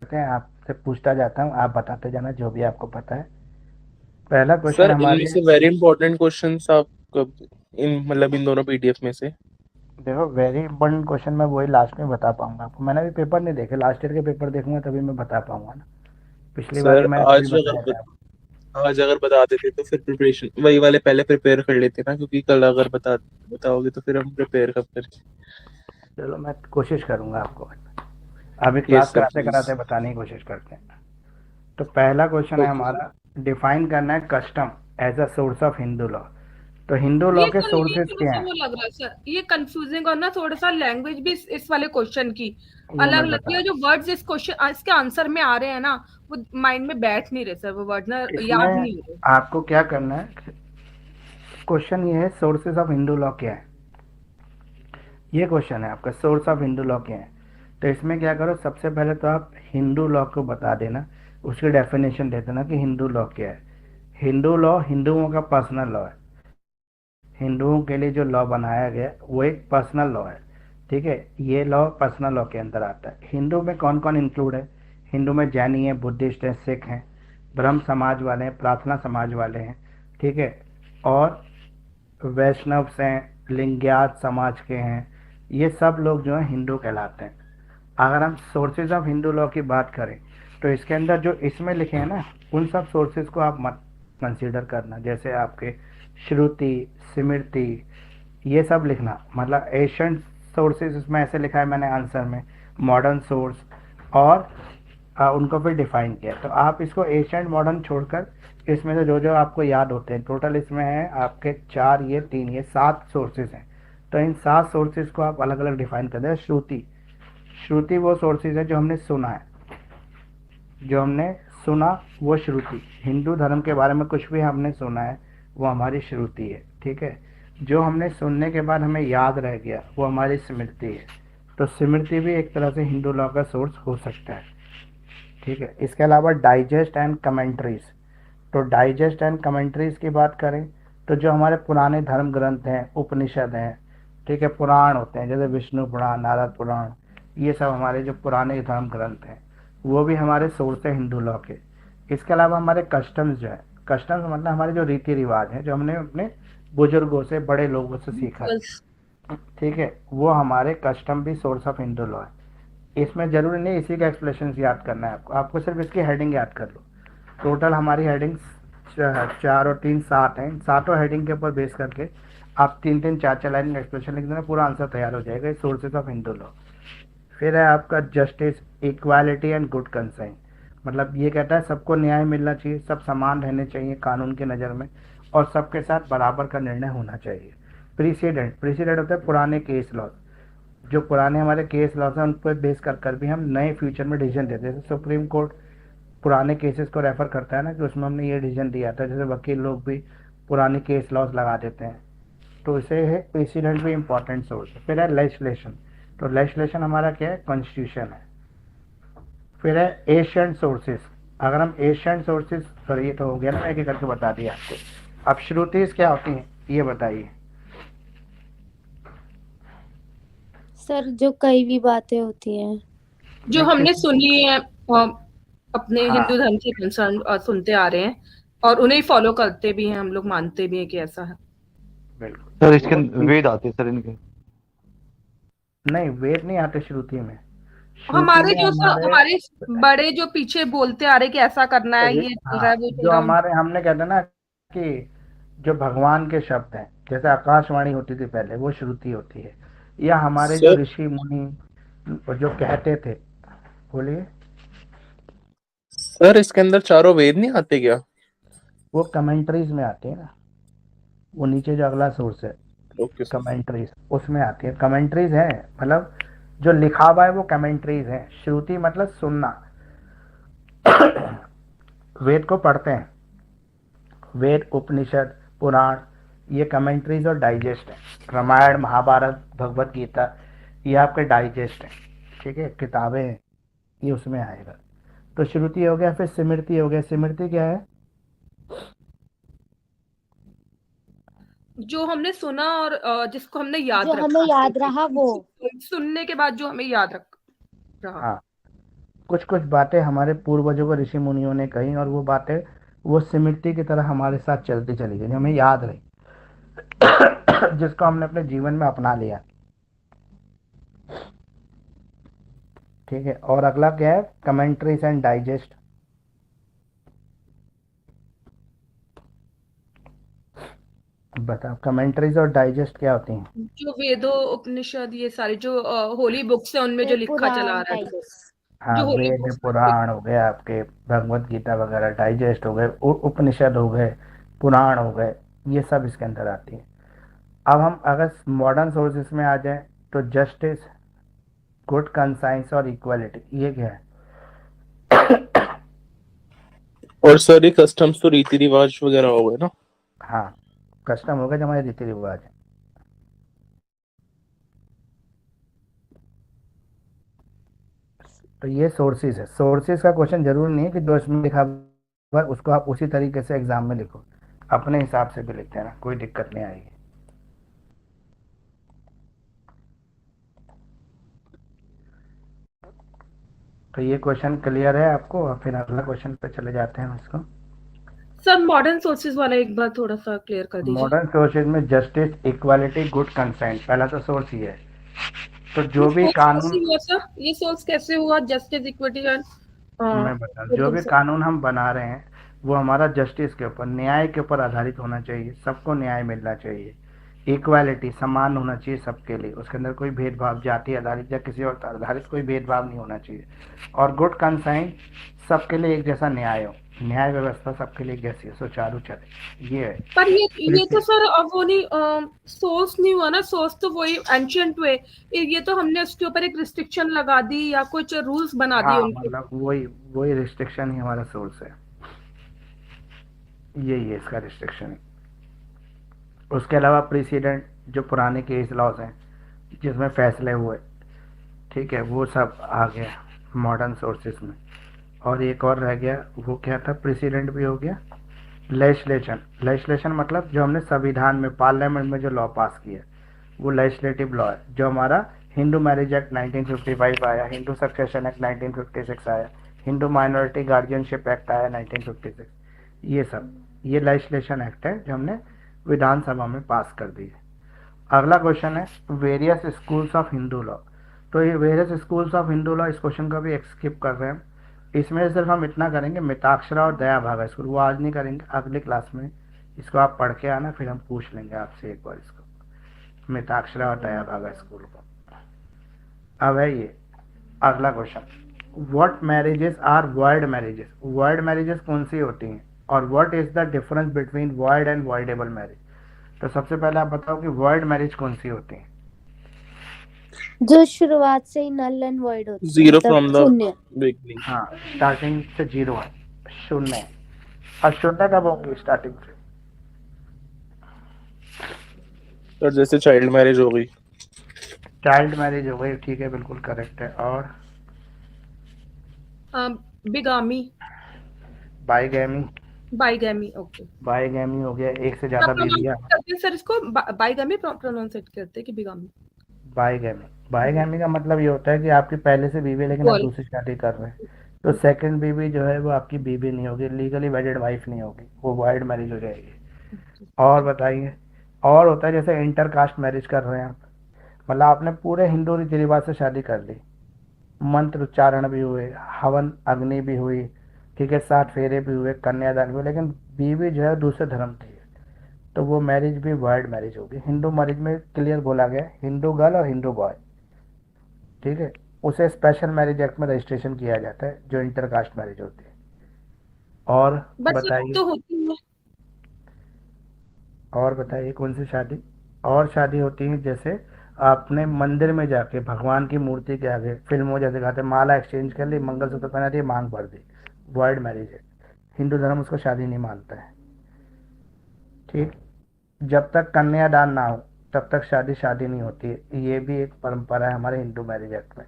हैं, आपसे पूछता जाता हूँ, आप बताते जाना जो भी आपको पता है। पहला क्वेश्चन सर इनमें हमारे, से वेरी इंपॉर्टेंट क्वेश्चंस आप कब इन मतलब इन दोनों पीडीएफ में से। देखो वेरी इंपॉर्टेंट क्वेश्चन मैं वही लास्ट में बता पाऊंगा आपको। मैंने अभी पेपर नहीं देखे, लास्ट ईयर के पेपर देखूंगा तभी मैं बता पाऊंगा ना। पिछली बार सर तो मैंने तभी आज अगर बताया था आपको। आज अगर बता देते तो फिर प्रिपरेशन वही वाले पहले प्रिपेयर कर लेते ना, क्योंकि कल अगर बताओगे तो फिर हम प्रिपेयर कब करें। चलो मैं कोशिश करूंगा आपको, अभी यस क्लास सर कराते प्लीज। कराते बताने की कोशिश करते हैं। तो पहला क्वेश्चन है ओके सर। हमारा, डिफाइन करना है custom as a source of Hindu law. तो हिंदू लॉ ये के सर ये सोर्सेज थोड़ा क्या सा हैं वो लग रहा है सर, ये कंफ्यूजिंग और ना थोड़ा सा लैंग्वेज भी इस वाले क्वेश्चन की वो अलग मैं लग रही बता, है। जो वर्ड्स इस क्वेश्चन इसके आंसर में आ रहे हैं ना, वो माइंड में बैठ नहीं रहे सर, वो वर्ड ना याद इसमें नहीं हो रहे। आपको क्या करना है, क्वेश्चन ये है सोर्सेज ऑफ हिंदू लॉ क्या है। ये क्वेश्चन है आपका, सोर्स ऑफ हिंदू लॉ क्या है। तो इसमें क्या करो, सबसे पहले तो आप हिंदू लॉ को बता देना, उसकी डेफिनेशन दे देना कि हिंदू लॉ क्या है। हिंदू लॉ हिंदुओं का पर्सनल लॉ है। हिंदुओं के लिए जो लॉ बनाया गया वो एक पर्सनल लॉ है। ठीक है, ये लॉ पर्सनल लॉ के अंदर आता है। हिंदू में कौन कौन इंक्लूड है, हिंदू में जैनी है, बुद्धिस्ट है, सिख हैं, ब्रह्म समाज वाले हैं, प्रार्थना समाज वाले हैं। ठीक है, और वैष्णव हैं, लिंगायत समाज के हैं। ये सब लोग जो हैं हिंदू कहलाते हैं। अगर हम सोर्सेज ऑफ हिंदू लॉ की बात करें तो इसके अंदर जो इसमें लिखे हैं ना, उन सब सोर्सेज को आप मत कंसीडर करना, जैसे आपके श्रुति, स्मृति, ये सब लिखना। मतलब एशियंट सोर्सेज इसमें ऐसे लिखा है मैंने आंसर में, मॉडर्न सोर्स, और उनको फिर डिफाइन किया। तो आप इसको एशियंट मॉडर्न छोड़कर इसमें से जो जो आपको याद होते हैं, टोटल इसमें है आपके चार, ये तीन, ये सात सोर्सेज हैं। तो इन सात सोर्सेज को आप अलग अलग डिफाइन कर दें। श्रुति, श्रुति वो सोर्सेज है जो हमने सुना है, जो हमने सुना वो श्रुति। हिंदू धर्म के बारे में कुछ भी हमने सुना है वो हमारी श्रुति है। ठीक है, जो हमने सुनने के बाद हमें याद रह गया वो हमारी स्मृति है। तो स्मृति भी एक तरह से हिंदू लॉ का सोर्स हो सकता है। ठीक है, इसके अलावा डाइजेस्ट एंड कमेंट्रीज। तो डाइजेस्ट एंड कमेंट्रीज की बात करें तो जो हमारे पुराने धर्म ग्रंथ हैं, उपनिषद हैं, ठीक है, पुराण होते हैं जैसे विष्णु पुराण, नारद पुराण, ये सब हमारे जो पुराने धर्म ग्रंथ हैं वो भी हमारे सोर्स है हिंदू लॉ के। इसके अलावा हमारे कस्टम्स जो है, कस्टम्स मतलब हमारे जो रीति रिवाज हैं जो हमने अपने बुजुर्गों से, बड़े लोगों से सीखा है। बस। ठीक है, वो हमारे कस्टम भी सोर्स ऑफ हिंदू लॉ है। इसमें ज़रूरी नहीं इसी का एक्सप्लेनेशन याद करना है आपको, आपको सिर्फ इसकी हेडिंग याद कर लो। टोटल हमारी हेडिंग्स चार और तीन सात हैं। इन सातों हेडिंग के ऊपर बेस करके आप तीन तीन चार चार लाइन एक्सप्लेनेशन लिख देना, पूरा आंसर तैयार हो जाएगा। Sources of Hindu law. फिर है आपका justice, equality and good consign. मतलब ये कहता है सबको न्याय मिलना चाहिए, सब समान रहने चाहिए कानून की नज़र में, और सबके साथ बराबर का निर्णय होना चाहिए। प्रीसीडेंट, प्रीसीडेंट होता है पुराने केस लॉ। जो पुराने हमारे केस लॉज हैं उन पर बेस कर कर भी हम नए फ्यूचर में डिसीजन देते हैं। जैसे सुप्रीम कोर्ट पुराने केसेस को रेफर करता है ना कि उसमें हमने ये डिसीजन दिया था, जैसे वकील लोग भी पुराने केस लॉज लगा देते हैं। तो इसे है प्रेसिडेंट भी इंपॉर्टेंट सोर्स है। फिर है लेजिस्लेशन। तो लेजिस्लेशन हमारा क्या है, कॉन्स्टिट्यूशन है। फिर है एशियंट सोर्सेज। अगर हम एशियंट सोर्सेज, सॉरी ये तो हो गया ना, एक एक करके बता दिया आपको। अब श्रुतिज क्या होती हैं ये बताइए। सर जो कई भी बातें होती हैं। जो नहीं हमने किस, सुनी है अपने हाँ हिंदू धर्म से कंसर्न सुनते आ रहे हैं, और उन्हें फॉलो करते भी हैं, हम लोग मानते भी हैं कि ऐसा है। बिल्कुल, सर तो इसके वो वेद आते हैं सर इनके। नहीं वेद नहीं आते श्रुति में। श्रुति हमारे में जो हमारे, हमारे बड़े जो पीछे बोलते आ रहे कि ऐसा करना है, ये चल रहा हाँ है, वो चल जो रहा है। हमारे हमने कहते हैं ना कि जो भगवान के शब्द हैं, जैसे आकाशवाणी होती थी पहले, वो श्रुति होती है। या हमारे जो सर ऋषि मुनि जो कहते थे, बोलिए। सर इसके अंदर चारों वेद नहीं आते क्या। वो कमेंट्रीज में आते हैं ना, वो नीचे जो अगला सोर्स है ओके सर। कमेंट्रीज, उसमें आती है। कमेंट्रीज है मतलब जो लिखा हुआ है वो कमेंट्रीज है। श्रुति मतलब सुनना। वेद को पढ़ते हैं, वेद, उपनिषद, पुराण, ये कमेंट्रीज और डाइजेस्ट है। रामायण, महाभारत, भगवत गीता, ये आपके डाइजेस्ट है। ठीक है, किताबें हैं, ये उसमें आएगा। तो श्रुति हो गया, फिर स्मृति हो गया। स्मृति क्या है, जो हमने सुना और जिसको हमने जो याद हमें रखा, याद रहा वो। सुनने के बाद जो हमें याद रख रहा। हाँ, कुछ कुछ बातें हमारे पूर्वजों को ऋषि मुनियों ने कही, और वो बातें वो स्मृति की तरह हमारे साथ चलती चली गई, जो हमें याद रही, जिसको हमने अपने जीवन में अपना लिया। ठीक है, और अगला क्या है, कमेंट्रीज एंड डाइजेस्ट। बताओ कमेंट्रीज और डाइजेस्ट क्या होती हैं? जो वेदों उपनिषद ये सारी जो होली बुक्स है उनमें जो ये लिखा चला पुराण रहा है, टाइप्स। हाँ, जो होली वेद बुक्स पुराण हो गए आपके, भगवत गीता वगैरह डाइजेस्ट हो गए, उपनिषद हो गए, पुराण हो गए, ये सब इसके अंदर आती है। अब हम अगर मॉडर्न सोर्सेस में आ जाएं तो जस्टिस, गुड कंसाइंस और इक्वालिटी, ये क्या है? और सर ये कस्टम्स तो रीति रिवाज वगैरह हो गए ना। हाँ, कस्टम हो गए जो हमारे रीति रिवाज है। तो ये सोर्सेज है। सोर्सेज का क्वेश्चन जरूरी नहीं है कि जो इसमें लिखा हुआ है उसको आप उसी तरीके से एग्जाम में लिखो, अपने हिसाब से भी लिखते हैं ना, कोई दिक्कत नहीं आएगी। तो ये क्वेश्चन क्लियर है आपको, और फिर अगला क्वेश्चन पे चले जाते हैं हम इसको। सर मॉडर्न सोर्सेज वाला एक बार थोड़ा सा क्लियर कर दीजिए। मॉडर्न सोर्सेज में जस्टिस, इक्वालिटी, गुड कंसेंट, पहला तो सोर्स ही है। तो जो भी सोर्स कैसे कानून, हुआ सर, ये सोर्स कैसे हुआ, जस्टिस इक्विटी एंड मैं बता, जो भी कानून हम बना रहे हैं वो हमारा जस्टिस के ऊपर, न्याय के ऊपर आधारित होना चाहिए, सबको न्याय मिलना चाहिए। इक्वालिटी, समान होना चाहिए सबके लिए, उसके अंदर कोई भेदभाव, जाति आधारित या किसी और आधारित कोई भेदभाव नहीं होना चाहिए। और गुड कंसाइन, सबके लिए एक जैसा न्याय हो, न्याय व्यवस्था सबके लिए एक जैसी हो, सुचारू चले, ये है। पर ये तो सर अब वो नहीं, सोर्स नहीं हुआ ना, सोर्स तो वही एंशियंट वे, ये तो हमने उसके ऊपर एक रिस्ट्रिक्शन लगा दी या कुछ रूल्स बना दिए हाँ, उनके। मतलब वही वही रिस्ट्रिक्शन ही हमारा सोर्स है, यही है इसका रिस्ट्रिक्शन। उसके अलावा प्रेसिडेंट, जो पुराने केस लॉज हैं जिसमें फैसले हुए, ठीक है, वो सब आ गया मॉडर्न सोर्सेस में। और एक और रह गया, वो क्या था, प्रेसिडेंट भी हो गया। लेजिस्लेशन, लेजिस्लेशन मतलब जो हमने संविधान में, पार्लियामेंट में जो लॉ पास किया, वो लेजिस्लेटिव लॉ है। जो हमारा हिंदू मैरिज एक्ट 1955 आया, हिंदू सक्सेशन एक्ट 1956 आया, हिंदू माइनॉरिटी गार्जियनशिप एक्ट आया 1956, ये सब, ये लेजिस्लेशन एक्ट है जो हमने विधानसभा में पास कर दी है। अगला क्वेश्चन है various schools of Hindu law. तो ये various schools of Hindu law, इस क्वेश्चन का भी स्किप कर रहे हैं। इसमें सिर्फ हम इतना करेंगे, मिताक्षरा और दया भागा स्कूल, वो आज नहीं करेंगे, अगली क्लास में इसको आप पढ़ के आना, फिर हम पूछ लेंगे आपसे एक बार इसको, मिताक्षरा और दया भागा स्कूल को। अब है ये अगला question, what marriages are void marriages. Void marriages कौन सी होती हैं, और what is the difference between void and voidable marriage. तो सबसे पहले आप बताओ कि वॉइड मैरिज कौन सी होती है? जो शुरुआत से ही नल एंड वॉइड होती है, जीरो मतलब फ्रॉम द शून्य। बिगनिंग। हाँ, स्टार्टिंग से जीरो है, शून्य है। और शून्य कब होगी स्टार्टिंग से? और जैसे चाइल्ड मैरिज हो गई। चाइल्ड मैरिज हो गई, ठीक है, बिल्कुल करेक्ट है। और बिगामी, बाईगैमी, बाईगैमी, ओके। बाईगैमी हो गया, एक से ज्यादा बीवियां। करते हैं सर इसको, बाईगैमी प्रोनाउंसिएट करते हैं कि बिगामी? बाईगैमी, बाईगैमी का मतलब ये होता है कि आपकी पहले से बीवी है लेकिन आप बोल। दूसरी शादी कर रहे हैं, तो सेकंड बीवी जो है वो आपकी बीवी नहीं होगी, लीगली वेडेड वाइफ नहीं होगी, वो वाइड मैरिज हो जाएगी। और बताइए, और होता है जैसे इंटर कास्ट मैरिज कर रहे हैं आप, मतलब आपने पूरे हिंदू रीति रिवाज से शादी कर ली, मंत्र उच्चारण भी हुए, हवन अग्नि भी हुई, ठीक है, 7 फेरे भी हुए, कन्यादान भी हुआ, लेकिन बीवी जो है दूसरे धर्म की है, तो वो मैरिज भी वाइड मैरिज होगी। हिंदू मैरिज में क्लियर बोला गया हिंदू गर्ल और हिंदू बॉय, ठीक है, उसे स्पेशल मैरिज एक्ट में रजिस्ट्रेशन किया जाता है, जो इंटर कास्ट मैरिज होती है। और बस बताइए, तो होती है। और बताइए कौन सी शादी और शादी होती है, जैसे आपने मंदिर में जाके भगवान की मूर्ति के आगे, फिल्मों जैसे कहते हैं, माला एक्सचेंज कर ली, मंगलसूत्र पहना दिया, मांग भर दी, वाइड मैरिज है, हिंदू धर्म उसको शादी नहीं मानता है। ठीक, जब तक कन्यादान ना हो तब तक शादी शादी नहीं होती है, ये भी एक परंपरा है हमारे हिंदू मैरिज एक्ट में।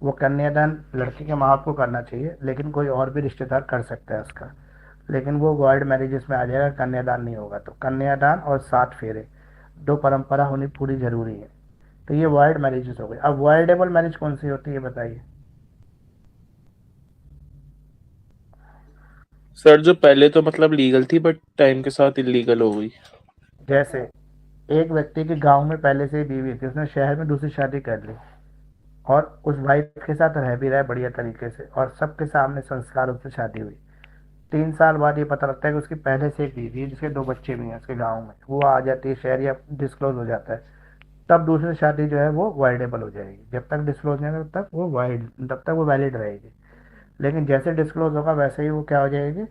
वो कन्यादान लड़की के माँ बाप को करना चाहिए, लेकिन कोई और भी रिश्तेदार कर सकता है उसका, लेकिन वो वाइड मैरिजेस में आ जाएगा, कन्यादान नहीं होगा। तो कन्यादान और 7 फेरे, 2 परंपरा होनी पूरी जरूरी है। तो ये वाइड मैरिजेस हो गई। अब वाइडेबल मैरिज कौन सी होती है बताइए? सर जो पहले तो मतलब लीगल थी बट टाइम के साथ इलीगल हो गई। जैसे एक व्यक्ति के गांव में पहले से ही बीवी थी, उसने शहर में दूसरी शादी कर ली और उस वाइफ के साथ रह भी रहा है बढ़िया तरीके से और सबके सामने संस्कारों से शादी हुई। 3 साल बाद ये पता लगता है कि उसकी पहले से एक बीवी है जिसके 2 बच्चे भी हैं उसके गांव में, वो आ जाती है शहर या डिस्क्लोज हो जाता है, तब दूसरी शादी जो है वो वाइडेबल हो जाएगी। जब तक डिस्क्लोज नहीं होगा तब तक वो वैलिड रहेगी, लेकिन जैसे डिस्क्लोज होगा वैसे ही वो क्या हो जाएगी,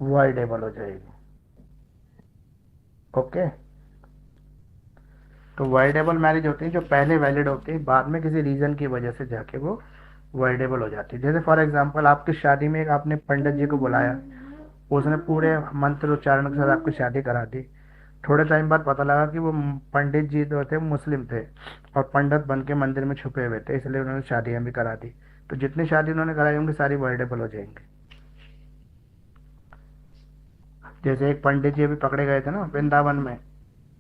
वाइडेबल हो जाएगी। ओके, तो वाइडेबल मैरिज होती है जो पहले वैलिड होती है, बाद में किसी रीज़न की वजह से जाके वो वाइडेबल हो जाती है। जैसे फॉर एग्जांपल आपकी शादी में एक आपने पंडित जी को बुलाया, उसने पूरे मंत्र उच्चारण के साथ आपकी शादी करा दी। थोड़े टाइम बाद पता लगा कि वो पंडित जी जो थे मुस्लिम थे और पंडित बन के मंदिर में छुपे हुए थे, इसलिए उन्होंने शादियाँ भी करा दी। तो जितनी शादी उन्होंने कराई होंगी सारी वाइडेबल हो जाएंगी। जैसे एक पंडित जी अभी पकड़े गए थे ना वृंदावन में,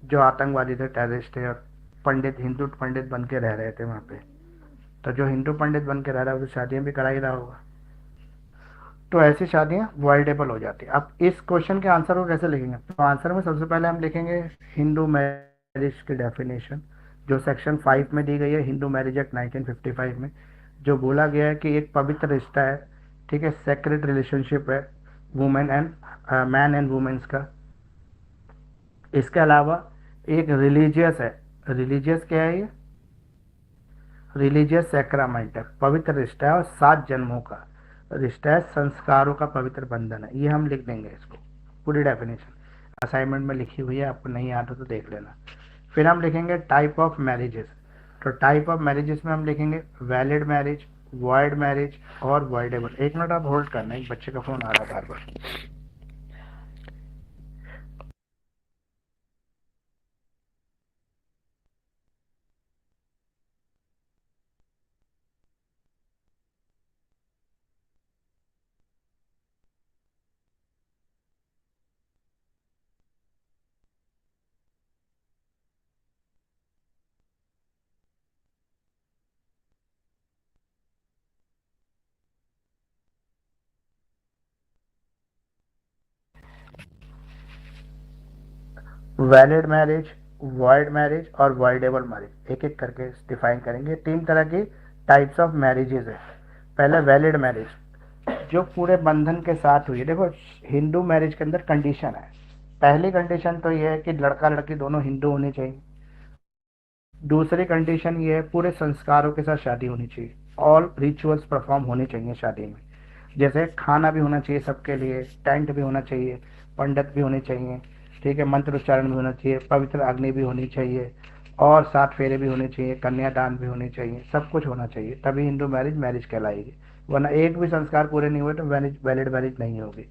जो आतंकवादी थे, टेररिस्ट थे, और पंडित हिंदू पंडित बन के रह रहे थे वहाँ पे। तो जो हिंदू पंडित बन के रह रहा है वो तो शादियाँ भी करा ही रहा होगा। तो ऐसी शादियाँ वाइडेबल हो जाती है। अब इस क्वेश्चन के आंसर को कैसे लिखेंगे, तो आंसर में सबसे पहले हम लिखेंगे हिंदू मैरिज की डेफिनेशन जो सेक्शन 5 में दी गई है हिंदू मैरिज एक्ट 1955 में, जो बोला गया है कि एक पवित्र रिश्ता है, ठीक है, सेक्रेट रिलेशनशिप है women and man and womens का। इसके अलावा एक रिलीजियस है, रिलीजियस क्या है ये, रिलीजियस सैक्रामेंट है, पवित्र रिश्ता है और 7 जन्मों का रिश्ता है, संस्कारों का पवित्र बंधन है। ये हम लिख देंगे इसको, पूरी डेफिनेशन असाइनमेंट में लिखी हुई है, आपको नहीं आता तो देख लेना। फिर हम लिखेंगे टाइप ऑफ मैरिजेस। तो टाइप ऑफ मैरिजेस में हम लिखेंगे वैलिड मैरिज, वॉइड मैरिज और वॉइडेबल। 1 मिनट आप होल्ड करना, एक बच्चे का फ़ोन आ रहा है बार बार। वैलिड मैरिज, वॉइड मैरिज और वॉइडेबल मैरिज एक एक करके डिफाइन करेंगे। 3 तरह की टाइप्स ऑफ मैरिजेज है। पहले वैलिड मैरिज, जो पूरे बंधन के साथ हुई है। देखो हिंदू मैरिज के अंदर कंडीशन है, पहली कंडीशन तो ये है कि लड़का लड़की दोनों हिंदू होने चाहिए। दूसरी कंडीशन ये है पूरे संस्कारों के साथ शादी होनी चाहिए, ऑल रिचुअल्स परफॉर्म होने चाहिए शादी में। जैसे खाना भी होना चाहिए सबके लिए, टेंट भी होना चाहिए, पंडित भी होने चाहिए, ठीक है, मंत्र उच्चारण भी होना चाहिए, पवित्र अग्नि भी होनी चाहिए और 7 फेरे भी होने चाहिए, कन्यादान भी होने चाहिए, सब कुछ होना चाहिए, तभी हिंदू मैरिज मैरिज कहलाएगी। वरना एक भी संस्कार पूरे नहीं हुए तो वैलिड मैरिज नहीं होगी।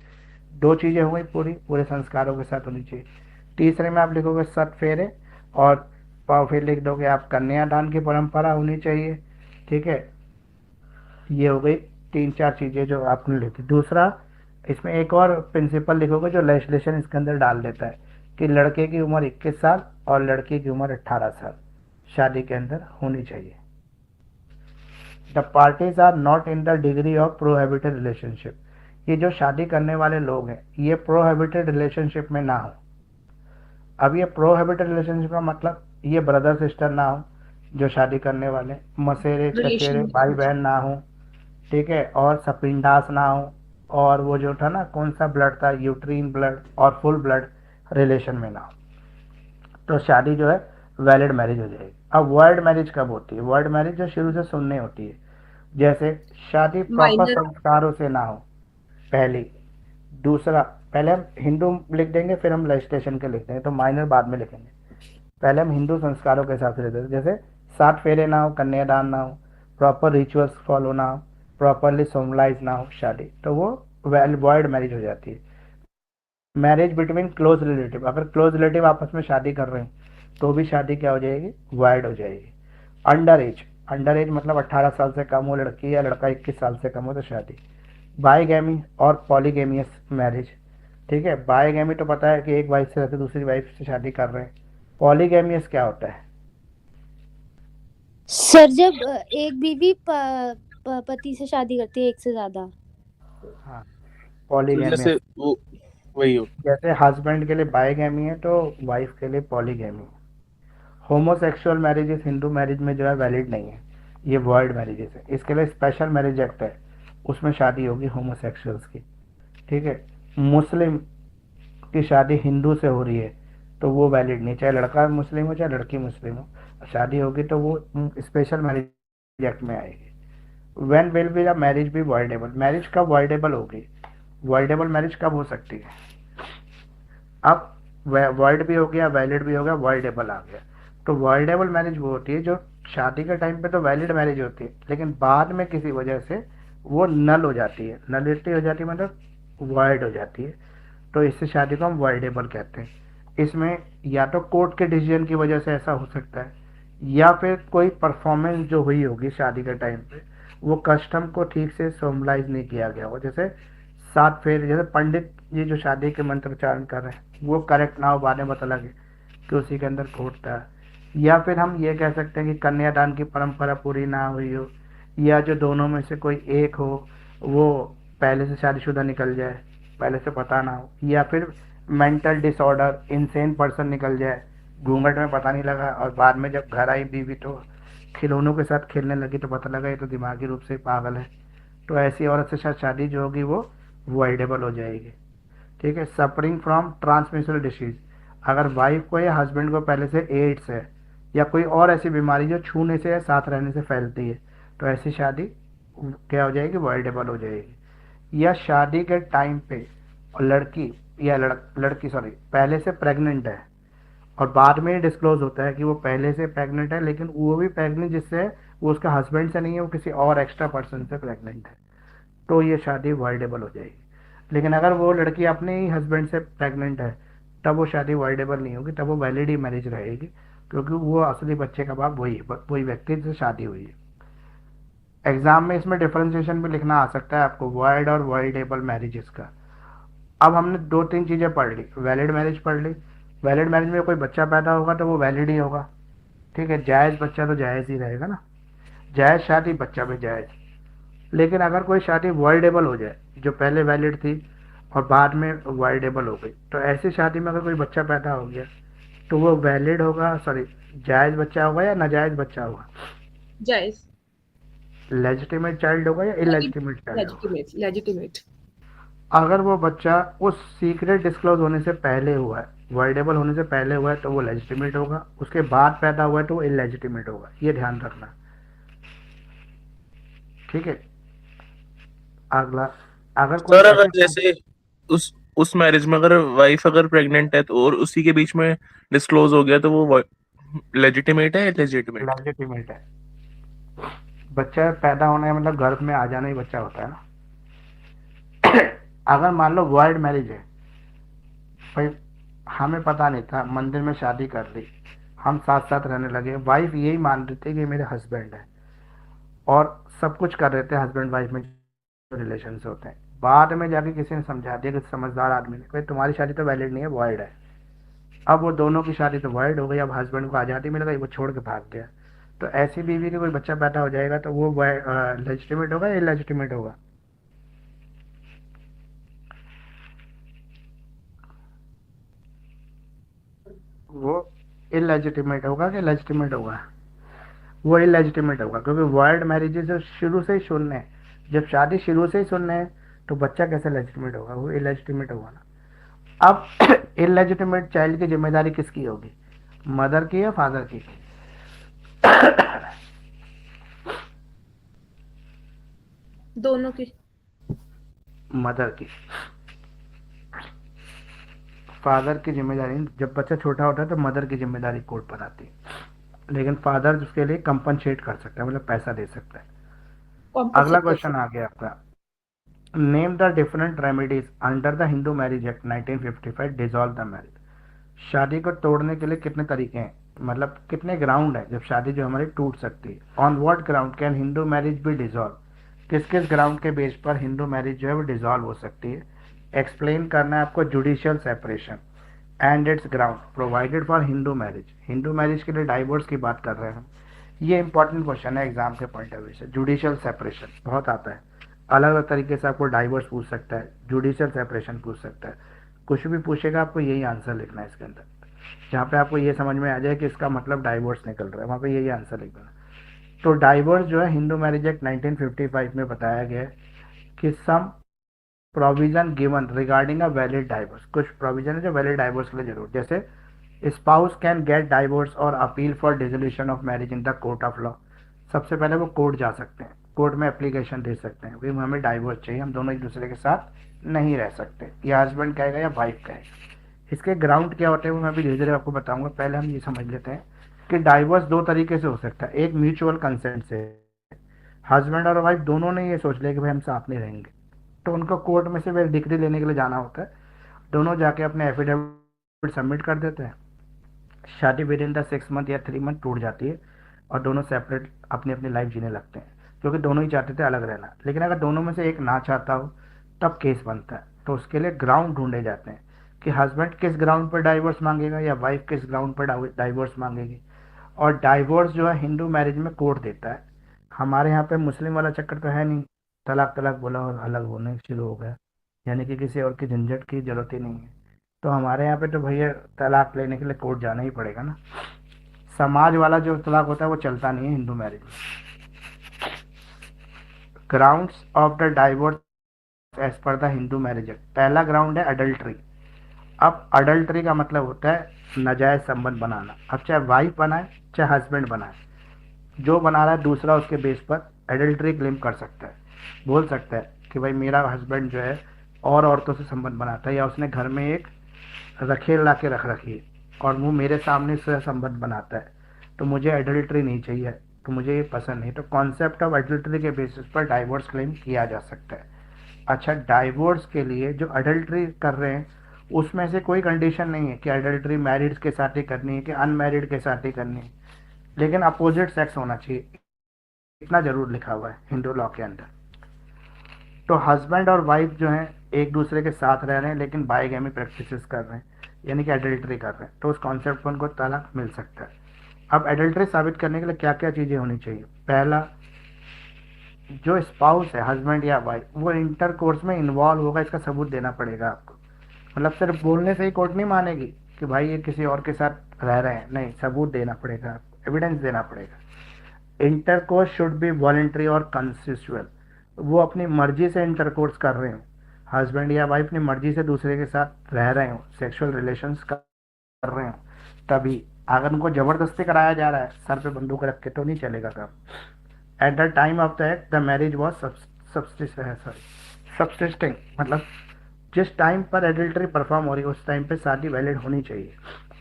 2 चीज़ें हो गई, पूरे संस्कारों के साथ होनी चाहिए। तीसरे में आप लिखोगे 7 फेरे और फिर लिख दोगे आप कन्यादान की परंपरा होनी चाहिए, ठीक है। ये हो गई 3-4 चीज़ें जो आपने लिखी। दूसरा इसमें एक और प्रिंसिपल लिखोगे जो लेजिस्लेशन इसके अंदर डाल देता है कि लड़के की उम्र 21 साल और लड़की की उम्र 18 साल शादी के अंदर होनी चाहिए। The parties are not in the degree of prohibited relationship, ये जो शादी करने वाले लोग हैं ये प्रोहिबिटेड रिलेशनशिप में ना हो। अब ये प्रोहिबिटेड रिलेशनशिप का मतलब ये ब्रदर सिस्टर ना हो जो शादी करने वाले, मसेरे चचेरे भाई बहन ना हो, ठीक है, और सपिंडास ना हो, और वो जो था ना कौन सा ब्लड था, यूट्रीन ब्लड और फुल ब्लड रिलेशन में ना हो, तो शादी जो है वैलिड मैरिज हो जाएगी। अब वर्ल्ड मैरिज कब होती है, वर्ल्ड मैरिज जो शुरू से सुनने होती है, जैसे शादी प्रॉपर माइनर संस्कारों से ना हो पहली। दूसरा पहले हम हिंदू लिख देंगे फिर हम लेजिस्लेशन के लिख देंगे, तो माइनर बाद में लिखेंगे, पहले हम हिंदू संस्कारों के हिसाब से लिख देंगे। जैसे 7 फेरे ना हो, कन्यादान ना हो, प्रॉपर रिचुअल्स फॉलो ना हो, प्रॉपरली सोमलाइज ना हो शादी, तो वो वॉइड मैरिज हो जाती है। मैरिज बिटवीन क्लोज रिलेटिव, अगर क्लोज रिलेटिव आपस में शादी कर रहे हैं तो भी शादी क्या हो जाएगी, वाइड हो जाएगी। अंडर एज मतलब 18 साल से कम हो लड़की या लड़का 21 साल से कम हो तो शादी। बाईगैमी और पॉलीगेमियस मैरिज, ठीक है, बाईगैमी तो पता है कि एक वाइफ से रहते दूसरी वाइफ से शादी कर रहे हैं। पॉलीगेमियस क्या होता है, सर जब एक बीवी पति से शादी करती है एक से ज्यादा। हाँ, तो पॉलीगैमी जैसे वो वही हो जैसे हस्बैंड के लिए बाइगैमी है तो वाइफ के लिए polygamy. Homosexual marriages Hindu marriage में जो है वैलिड नहीं है, ये वॉइड मैरिजेस है। इसके लिए स्पेशल मैरिज एक्ट है, उसमें शादी होगी होमोसेक्सुअल्स की। ठीक है, मुस्लिम की शादी हिंदू से हो रही है तो वो वैलिड नहीं, चाहे लड़का मुस्लिम हो चाहे लड़की मुस्लिम हो, शादी होगी तो वो स्पेशल मैरिज एक्ट में आएगी। When will be the marriage be voidable, marriage कब वॉइडेबल होगी, वॉइडेबल मैरिज कब हो सकती है, अब वॉइड भी हो गया वैलिड भी हो गया वॉइडेबल आ गया। तो वॉइडेबल मैरिज वो होती है जो शादी के टाइम पे तो वैलिड मैरिज होती है लेकिन बाद में किसी वजह से वो नल हो जाती है, नलिटी हो जाती है मतलब वॉइड हो जाती है, तो इससे शादी को हम वॉइडेबल कहते हैं। इसमें या तो कोर्ट के डिसीजन की वजह से ऐसा हो सकता है या फिर कोई परफॉर्मेंस जो हुई होगी शादी के टाइम पे वो कस्टम को ठीक से सोमलाइज नहीं किया गया हो, जैसे 7 फेरे, जैसे पंडित जी जो शादी के मंत्रोच्चारण कर रहे हैं वो करेक्ट ना हो, बाद में पता लगे कि उसी के अंदर खोट था। या फिर हम ये कह सकते हैं कि कन्यादान की परंपरा पूरी ना हुई हो, या जो दोनों में से कोई एक हो वो पहले से शादीशुदा निकल जाए, पहले से पता ना हो, या फिर मेंटल डिसऑर्डर इंसेन पर्सन निकल जाए, घूंघट में पता नहीं लगा और बाद में जब घर आई बीवी तो खिलौनों के साथ खेलने लगी तो पता लगा ये तो दिमागी रूप से पागल है, तो ऐसी औरत से शायद शादी जो होगी वो वॉइडेबल हो जाएगी। ठीक है, सफरिंग फ्रॉम ट्रांसमिशनल डिसीज, अगर वाइफ को या हस्बैंड को पहले से एड्स है या कोई और ऐसी बीमारी जो छूने से या साथ रहने से फैलती है तो ऐसी शादी क्या हो जाएगी, वॉइडेबल हो जाएगी। या शादी के टाइम पे लड़की या लड़की पहले से प्रेग्नेंट है और बाद में डिस्क्लोज होता है कि वो पहले से प्रेग्नेंट है लेकिन वो भी प्रेग्नेंट जिससे वो उसका हस्बैंड से नहीं है, वो किसी और एक्स्ट्रा पर्सन से प्रेग्नेंट है, तो ये शादी वॉइडेबल हो जाएगी। लेकिन अगर वो लड़की अपने ही हस्बैंड से प्रेग्नेंट है तब वो शादी वॉइडेबल नहीं होगी, तब वो वैलिड ही मैरिज रहेगी क्योंकि वो असली बच्चे का बाप वही व्यक्ति जिससे शादी हुई है। एग्जाम में इसमें डिफरेंशिएशन भी लिखना आ सकता है आपको, वॉइड और वॉइडेबल मैरिजेस का। अब हमने 2-3 चीज़ें पढ़ ली, वैलिड मैरिज पढ़ ली, वैलिड मैरिज में कोई बच्चा पैदा होगा तो वो वैलिड ही होगा। ठीक है, जायज़ बच्चा तो जायज़ ही रहेगा ना, जायज़ शादी बच्चा भी जायज़। लेकिन अगर कोई शादी वॉइडेबल हो जाए जो पहले वैलिड थी और बाद में वॉइडेबल हो गई तो ऐसी शादी में अगर कोई बच्चा पैदा हो गया तो वो वैलिड होगा, जायज़ बच्चा होगा या नाजायज़ बच्चा होगा, जायज, लेजिटिमेट चाइल्ड होगा या इलेजिटिमेट चाइल्ड होगा। Legitimate, legitimate. अगर वो बच्चा उस सीक्रेट डिस्क्लोज होने से पहले हुआ है, वॉइडेबल होने से पहले हुआ है तो वो लेजिटिमेट होगा, उसके बाद पैदा हुआ है तो वो इलेजिटिमेट होगा, ये ध्यान रखना। ठीक है, अगला, अगर कोई सर अगर ऐसा जैसे उस मैरिज में अगर वाइफ अगर प्रेग्नेंट है तो और उसी के बीच में डिस्क्लोज हो गया तो वो लेजिटिमेट है, इलेजिटिमेट? लेजिटिमेट है, बच्चा पैदा होने का मतलब गर्भ में आ जाना ही बच्चा होता है ना। अगर मान लो वॉइड मैरिज है, भाई हमें पता नहीं था, मंदिर में शादी कर ली, हम साथ साथ रहने लगे, वाइफ यही मान रही थी कि मेरे हस्बैंड है और सब कुछ कर रहे थे हस्बैंड वाइफ में जो रिलेशन होते हैं, बाद में जाके किसी ने समझा दिया कि समझदार आदमी ने, भाई तुम्हारी शादी तो वैलिड नहीं है, वॉइड है। अब वो दोनों की शादी तो वॉइड हो गई, अब हस्बैंड को आज़ादी मिल गई, वो छोड़ के भाग गया, तो ऐसी बीवी के कोई बच्चा पैदा हो जाएगा तो वो लेजिटिमेट होगा या इलेजिटिमेट होगा? वो इलेजिटिमेट होगा कि लेजिटिमेट होगा? वो इलेजिटिमेट होगा क्योंकि वर्ल्ड मैरिजेस जो शुरू से ही शून्य है, जब शादी शुरू से ही शून्य है तो बच्चा कैसे लेजिटिमेट होगा, वो इलेजिटिमेट होगा ना। अब इलेजिटिमेट चाइल्ड की जिम्मेदारी किसकी होगी, मदर की या फादर की? दोनों की। मदर की। फादर की जिम्मेदारी, जब बच्चा छोटा होता है तो मदर की जिम्मेदारी कोर्ट पर आती है, लेकिन फादर उसके लिए कंपनसेट कर सकता है, मतलब पैसा दे सकता है। अगला क्वेश्चन आ गया आपका, name the different remedies under the Hindu marriage act 1955 dissolve the marriage. शादी को तोड़ने के लिए कितने तरीके हैं, मतलब कितने ग्राउंड है जब शादी जो हमारी टूट सकती है। On what ground can Hindu marriage B dissolve, किस किस ग्राउंड के बेस पर हिंदू मैरिज जो है वो डिसॉल्व हो सकती है। एक्सप्लेन करना है आपको judicial separation and it's ground provided for Hindu marriage. Hindu marriage के लिए डाइवोर्स की बात कर रहे हैं हम, ये इंपॉर्टेंट क्वेश्चन है एग्जाम के पॉइंट ऑफ व्यू से। जुडिशियल सेपरेशन बहुत आता है, अलग अलग तरीके से आपको डाइवोर्स पूछ सकता है, जुडिशियल सेपरेशन पूछ सकता है, कुछ भी पूछेगा आपको यही आंसर लिखना है इसके अंदर। जहाँ पे आपको ये समझ में आ जाए कि इसका मतलब डाइवोर्स निकल रहा है, वहाँ पे यही आंसर लिख देना। तो डाइवोर्स जो है हिंदू मैरिज एक्ट 1955 में बताया गया है कि some provision given regarding a valid divorce, कुछ प्रोविजन है जो वैलिड डाइवोर्स के लिए जरूर, जैसे स्पाउस कैन गेट डाइवोर्स और appeal for dissolution of marriage in the court of law. सबसे पहले वो कोर्ट जा सकते हैं, कोर्ट में एप्लीकेशन दे सकते हैं, भाई हमें डाइवोर्स चाहिए, हम दोनों एक दूसरे के साथ नहीं रह सकते, या हस्बैंड कहेगा या वाइफ कहेगा। इसके ग्राउंड क्या होते हैं वो मैं भी धीरे धीरे आपको बताऊंगा। पहले हम ये समझ लेते हैं कि डाइवोर्स दो तरीके से हो सकता है। एक म्यूचुअल कंसेंट से, हस्बैंड और वाइफ दोनों ने ये सोच लिया कि भाई हम साथ नहीं रहेंगे, तो उनको कोर्ट में से एक डिग्री लेने के लिए जाना होता है, दोनों जाके अपने एफिडेविट सबमिट कर देते हैं, शादी विद इन द 6 मंथ या 3 मंथ टूट जाती है और दोनों सेपरेट अपनी अपनी लाइफ जीने लगते हैं, क्योंकि दोनों ही चाहते थे अलग रहना। लेकिन अगर दोनों में से एक ना चाहता हो तब केस बनता है, तो उसके लिए ग्राउंड ढूंढे जाते हैं कि हस्बैंड किस ग्राउंड पर डाइवोर्स मांगेगा या वाइफ किस ग्राउंड पर डाइवोर्स मांगेगी। और डाइवोर्स जो है हिंदू मैरिज में कोर्ट देता है। हमारे यहाँ पे मुस्लिम वाला चक्कर तो है नहीं, तलाक तलाक बोला और अलग होने शुरू हो गया, यानी कि किसी और की झंझट की जरूरत ही नहीं है। तो हमारे यहाँ पे तो भैया तलाक लेने के लिए कोर्ट जाना ही पड़ेगा ना। समाज वाला जो तलाक होता है वो चलता नहीं है हिंदू मैरिज में। Grounds of the divorce as per the Hindu marriage act, पहला ग्राउंड है अडल्ट्री। अब अडल्ट्री का मतलब होता है नाजायज संबंध बनाना। अब चाहे वाइफ बनाए चाहे हस्बैंड बनाए, जो बना रहा है दूसरा उसके बेस पर एडल्ट्री क्लेम कर सकता है, बोल सकता है कि भाई मेरा हस्बैंड जो है और औरतों से संबंध बनाता है, या उसने घर में एक रखेल ला के रख रखी है और वो मेरे सामने से संबंध बनाता है, तो मुझे एडल्ट्री नहीं चाहिए, तो मुझे ये पसंद नहीं। तो कॉन्सेप्ट ऑफ एडल्ट्री के बेसिस पर डाइवोर्स क्लेम किया जा सकता है। अच्छा, डाइवोर्स के लिए जो अडल्ट्री कर रहे हैं उसमें से कोई कंडीशन नहीं है कि अडल्ट्री मैरिड के साथ ही करनी है कि अनमैरिड के साथ ही करनी है, लेकिन अपोजिट सेक्स होना चाहिए, इतना जरूर लिखा हुआ है हिंदू लॉ के अंदर। तो हस्बैंड और वाइफ जो हैं एक दूसरे के साथ रह रहे हैं लेकिन बाइगैमी प्रैक्टिसेस कर रहे हैं, यानी कि एडल्ट्री कर रहे हैं, तो उस कॉन्सेप्ट पर उनको तलाक मिल सकता है। अब एडल्ट्री साबित करने के लिए क्या क्या चीज़ें होनी चाहिए। पहला, जो स्पाउस है हस्बैंड या वाइफ वो इंटर कोर्स में इन्वॉल्व होगा, इसका सबूत देना पड़ेगा आपको। मतलब सिर्फ बोलने से ही कोर्ट नहीं मानेगी कि भाई ये किसी और के साथ रह रहे हैं, नहीं, सबूत देना पड़ेगा आपको, एविडेंस देना पड़ेगा। इंटरकोर्स शुड बी वॉलेंट्री और कंसेंसुअल, वो अपनी मर्जी से इंटरकोर्स कर रहे हो, हस्बैंड या वाइफ अपनी मर्जी से दूसरे के साथ रह रहे हो, सेक्सुअल रिलेशंस कर रहे हो, तभी। अगर उनको जबरदस्ती कराया जा रहा है सर पे बंदूक रख के तो नहीं चलेगा काम। At the time of the act the marriage was subsisting, मतलब जिस टाइम पर एडल्ट्री परफॉर्म हो रही है उस टाइम पे शादी वैलिड होनी चाहिए।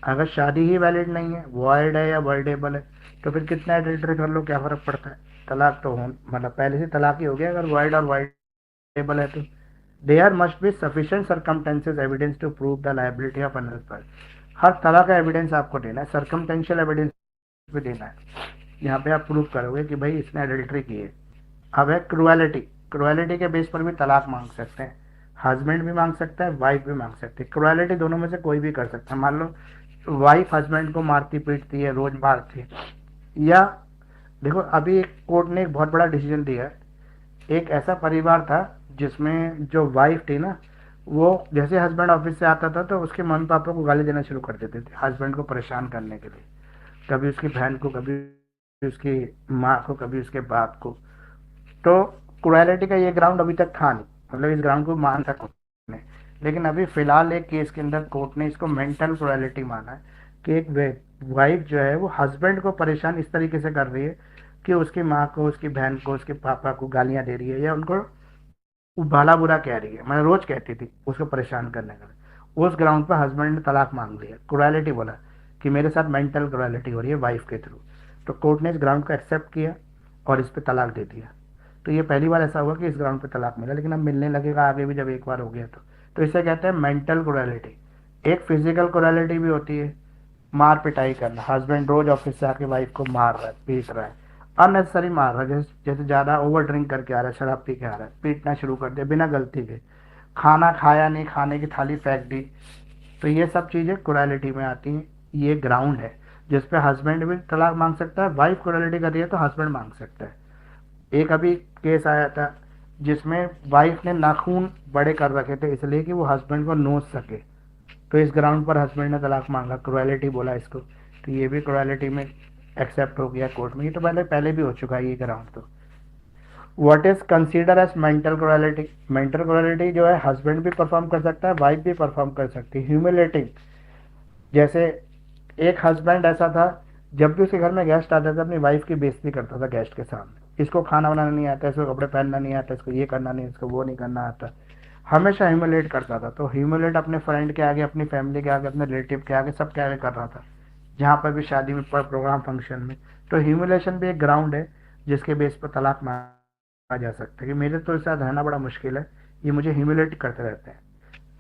अगर शादी ही वैलिड नहीं है, वॉइड है या वॉइडेबल है, तो फिर कितना एडल्ट्री कर लो क्या फर्क पड़ता है, तलाक तो हो, मतलब पहले से तलाक ही हो गया अगर वॉइड और वॉइडेबल है तो। There must be sufficient circumstances evidence to prove the liability of another person, हर तरह का एविडेंस आपको देना है, सर्कमटेंशियल एविडेंस भी देना है, यहाँ पे आप प्रूव करोगे कि भाई इसने एडल्ट्री की है। अब है क्रुएलिटी, क्रुएलिटी के बेस पर भी तलाक मांग सकते हैं, हस्बैंड भी मांग सकता है, वाइफ भी मांग सकती है। क्रुएलिटी दोनों में से कोई भी कर सकता है। मान लो वाइफ हस्बैंड को मारती पीटती है, रोज मारती है, या देखो अभी एक कोर्ट ने एक बहुत बड़ा डिसीजन दिया है। एक ऐसा परिवार था जिसमें जो वाइफ थी ना, वो जैसे हस्बैंड ऑफिस से आता था तो उसके मम्मी पापा को गाली देना शुरू कर देते थे हस्बैंड को परेशान करने के लिए, कभी उसकी बहन को, कभी उसकी माँ को, कभी उसके बाप को। तो क्रुएलिटी का ये ग्राउंड अभी तक था नहीं, मतलब इस ग्राउंड को मान था कोर्ट ने, लेकिन अभी फिलहाल एक केस के अंदर कोर्ट ने इसको मेंटल क्रुएलिटी माना है कि एक वाइफ जो है वो हस्बैंड को परेशान इस तरीके से कर रही है कि उसकी माँ को, उसकी बहन को, उसके पापा को गालियाँ दे रही है या उनको भला बुरा कह रही है, मैं रोज कहती थी उसको परेशान करने का। उस ग्राउंड पर हस्बैंड ने तलाक मांग लिया, क्रुएलिटी बोला कि मेरे साथ मेंटल क्रुएलिटी हो रही है वाइफ के थ्रू, तो कोर्ट ने इस ग्राउंड को एक्सेप्ट किया और इस पर तलाक दे दिया। तो ये पहली बार ऐसा हुआ कि इस ग्राउंड पे तलाक मिला, लेकिन अब मिलने लगेगा आगे भी जब एक बार हो गया तो इसे कहते हैं मेंटल क्रुएलिटी। एक फिजिकल क्रुएलिटी भी होती है, मार पिटाई करना, हस्बैंड रोज ऑफिस से आके वाइफ को मार रहा है, पीट रहा है, अननेसेसरी मार रहा है, जैसे ज़्यादा ओवर ड्रिंक करके आ रहा है, शराब पी के आ रहा है, पीटना शुरू कर दिया बिना गलती के, खाना खाया नहीं, खाने की थाली फेंक दी, तो ये सब चीज़ें क्रुएलिटी में आती हैं। ये ग्राउंड है जिस पे हस्बैंड भी तलाक मांग सकता है, वाइफ क्रुएलिटी कर रही है तो हस्बैंड मांग सकता है। एक अभी केस आया था जिसमें वाइफ ने नाखून बड़े कर रखे थे इसलिए कि वो हस्बैंड को नोच सके, तो इस ग्राउंड पर हस्बैंड ने तलाक मांगा, क्रुएलिटी बोला इसको, तो ये भी क्रुएलिटी में एक्सेप्ट हो गया कोर्ट में। ये तो पहले भी हो चुका है ये ग्राउंड। तो what is consider as mental cruelty? Mental cruelty जो है हस्बैंड भी परफॉर्म कर सकता है, वाइफ भी परफॉर्म कर सकती है। ह्यूमिलेटिंग, जैसे एक हस्बैंड ऐसा था जब भी उसके घर में गेस्ट आता था अपनी वाइफ की बेइज्जती करता था गेस्ट के सामने, इसको खाना बनाना नहीं आता, इसको कपड़े पहनना नहीं आता, इसको ये करना नहीं, इसको वो नहीं करना आता, हमेशा ह्यूमिलेट करता था। तो ह्यूमिलेट अपने फ्रेंड के आगे, अपनी फैमिली के आगे, अपने रिलेटिव के आगे, सब के आगे कर रहा था, जहाँ पर भी शादी में, प्रोग्राम, फंक्शन में। तो ह्यूमिलेशन भी एक ग्राउंड है जिसके बेस पर तलाक मांगा जा सकता है कि मेरे तो इसके साथ रहना बड़ा मुश्किल है, ये मुझे ह्यूमिलेट करते रहते हैं।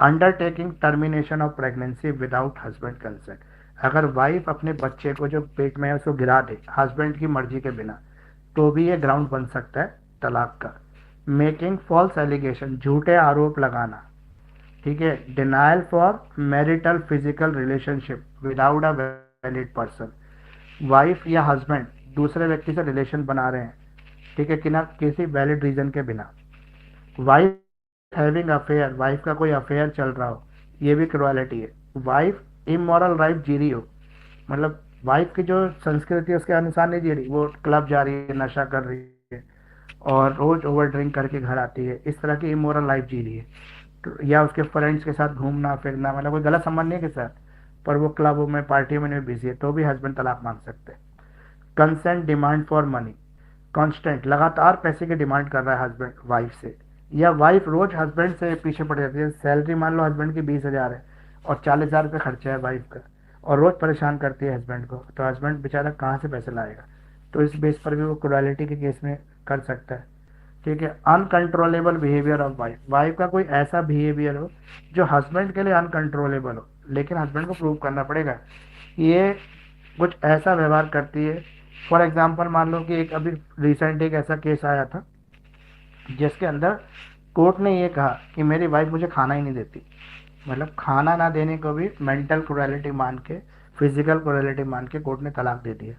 Undertaking termination of pregnancy without husband consent, अगर वाइफ अपने बच्चे को जो पेट में है उसको गिरा दे हस्बैंड की मर्जी के बिना, तो भी ये ग्राउंड बन सकता है तलाक का। मेकिंग फॉल्स एलिगेशन, झूठे आरोप लगाना, ठीक है। Denial for marital physical relationship without a valid person, wife या हस्बैंड दूसरे व्यक्ति से रिलेशन बना रहे हैं, ठीक है, कि ना किसी वैलिड रीजन के बिना। वाइफ हैविंग अफेयर, वाइफ का कोई अफेयर चल रहा हो, ये भी क्रुएलिटी है। वाइफ इमोरल लाइफ जी रही हो, मतलब वाइफ की जो संस्कृति है उसके अनुसार नहीं जी रही, वो क्लब जा रही है, नशा कर रही है और रोज ओवर ड्रिंक करके घर आती है, इस तरह की इमोरल लाइफ जी रही है। तो या उसके फ्रेंड्स के साथ घूमना फिरना, मतलब कोई गलत संबंध नहीं है के साथ, पर वो क्लबों में पार्टियों में बिजी है, तो भी हस्बैंड तलाक मांग सकते हैं। Consent demand for money, constant, लगातार पैसे की डिमांड कर रहा है हस्बैंड वाइफ से, या वाइफ रोज हस्बैंड से पीछे पड़ जाती है। सैलरी मान लो हस्बैंड की 20,000 है और 40,000 रुपये खर्चा है वाइफ का, और रोज परेशान करती है हस्बैंड को, तो हस्बैंड बेचारा कहाँ से पैसे लाएगा? तो इस बेस पर भी वो क्रुएलिटी के केस में कर सकता है, ठीक है। Uncontrollable behaviour of wife, wife का कोई ऐसा बिहेवियर हो जो हस्बैंड के लिए अनकंट्रोलेबल हो, लेकिन हस्बैंड को प्रूव करना पड़ेगा ये कुछ ऐसा व्यवहार करती है। फॉर एग्जाम्पल मान लो कि एक अभी रिसेंट एक ऐसा केस आया था जिसके अंदर कोर्ट ने ये कहा कि मेरी वाइफ मुझे खाना ही नहीं देती, मतलब खाना ना देने को भी मेंटल क्रुएलिटी मान के, फिजिकल क्रुएलिटी मान के कोर्ट ने तलाक दे दिया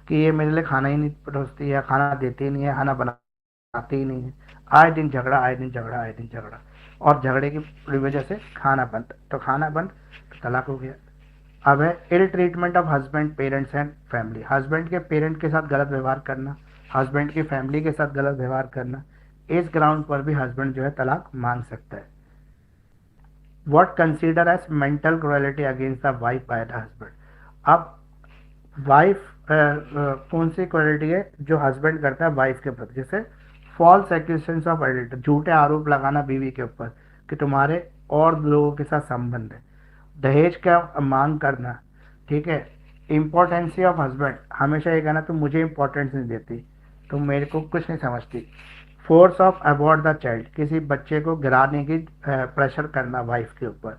कि ये मेरे लिए खाना ही नहीं परोसती है, खाना देती ही नहीं है, खाना बनाती ही नहीं है, आए दिन झगड़ा, आए दिन झगड़ा, आए दिन झगड़ा, और झगड़े की वजह से खाना बंद, तो खाना बंद तो तलाक हो गया। अब है ill treatment of husband, parents and family, husband के पेरेंट के साथ गलत व्यवहार करना, हस्बैंड की फैमिली के साथ गलत व्यवहार करना, इस ग्राउंड पर भी हस्बैंड जो है तलाक मांग सकता है। What consider as mental cruelty against the wife by the husband, अब वाइफ कौन सी क्वालिटी है जो हस्बैंड करता है वाइफ के प्रति, जैसे फॉल्स एक्यूजेशंस ऑफ एडिल्ट, झूठे आरोप लगाना बीवी के ऊपर कि तुम्हारे और लोगों के साथ संबंध है, दहेज का मांग करना, ठीक है। इम्पोर्टेंसी ऑफ हस्बैंड, हमेशा ये कहना तुम मुझे इम्पोर्टेंस नहीं देती, तुम मेरे को कुछ नहीं समझती। Force of abort the child, किसी बच्चे को गिराने की प्रेशर करना वाइफ के ऊपर।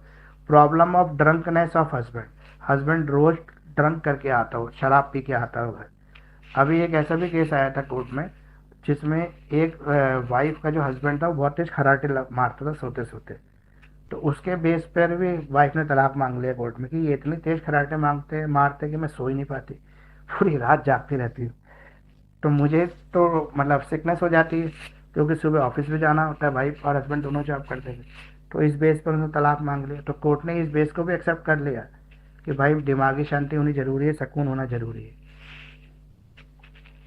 Problem of drunkenness of husband, husband रोज ड्रंक करके आता हो, शराब पी के आता हो घर। अभी एक ऐसा भी केस आया था कोर्ट में जिसमें एक वाइफ का जो हस्बैंड था वो बहुत तेज खराटे मारता था सोते सोते, तो उसके बेस पर भी वाइफ ने तलाक मांग लिया कोर्ट में कि ये इतनी तेज खराटे मारते कि मैं सो ही नहीं पाती, पूरी रात जागती रहती हूँ, तो मुझे तो मतलब सिकनेस हो जाती है, क्योंकि सुबह ऑफिस भी जाना होता है, वाइफ और हस्बैंड दोनों जॉब करते थे, तो इस बेस पर उन्होंने तलाक मांग लिया। तो कोर्ट ने इस बेस को भी एक्सेप्ट कर लिया कि भाई दिमागी शांति होनी जरूरी है, सुकून होना जरूरी है।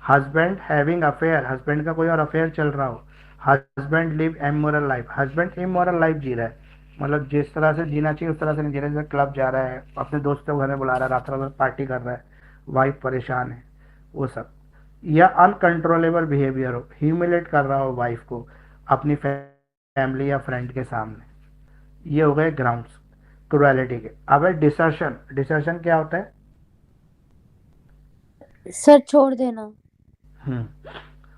हस्बैंड हैविंग अफेयर, हस्बैंड का कोई और अफेयर चल रहा हो, husband live immoral life, husband immoral life जी रहा है, मतलब जिस तरह से जीना चाहिए उस तरह से नहीं जी रहा है, जैसे क्लब जा रहा है, अपने दोस्तों को घर में बुला रहा है, रात रात पार्टी कर रहा है, वाइफ परेशान है, वो सब। या अनकंट्रोलेबल बिहेवियर हो, ह्यूमिलेट कर रहा हो वाइफ को अपनी फैमिली या फ्रेंड के सामने, ये हो गए ग्राउंड्स क्रुएलिटी के। अब है डिसर्शन, डिसर्शन क्या होता है? सर छोड़ देना।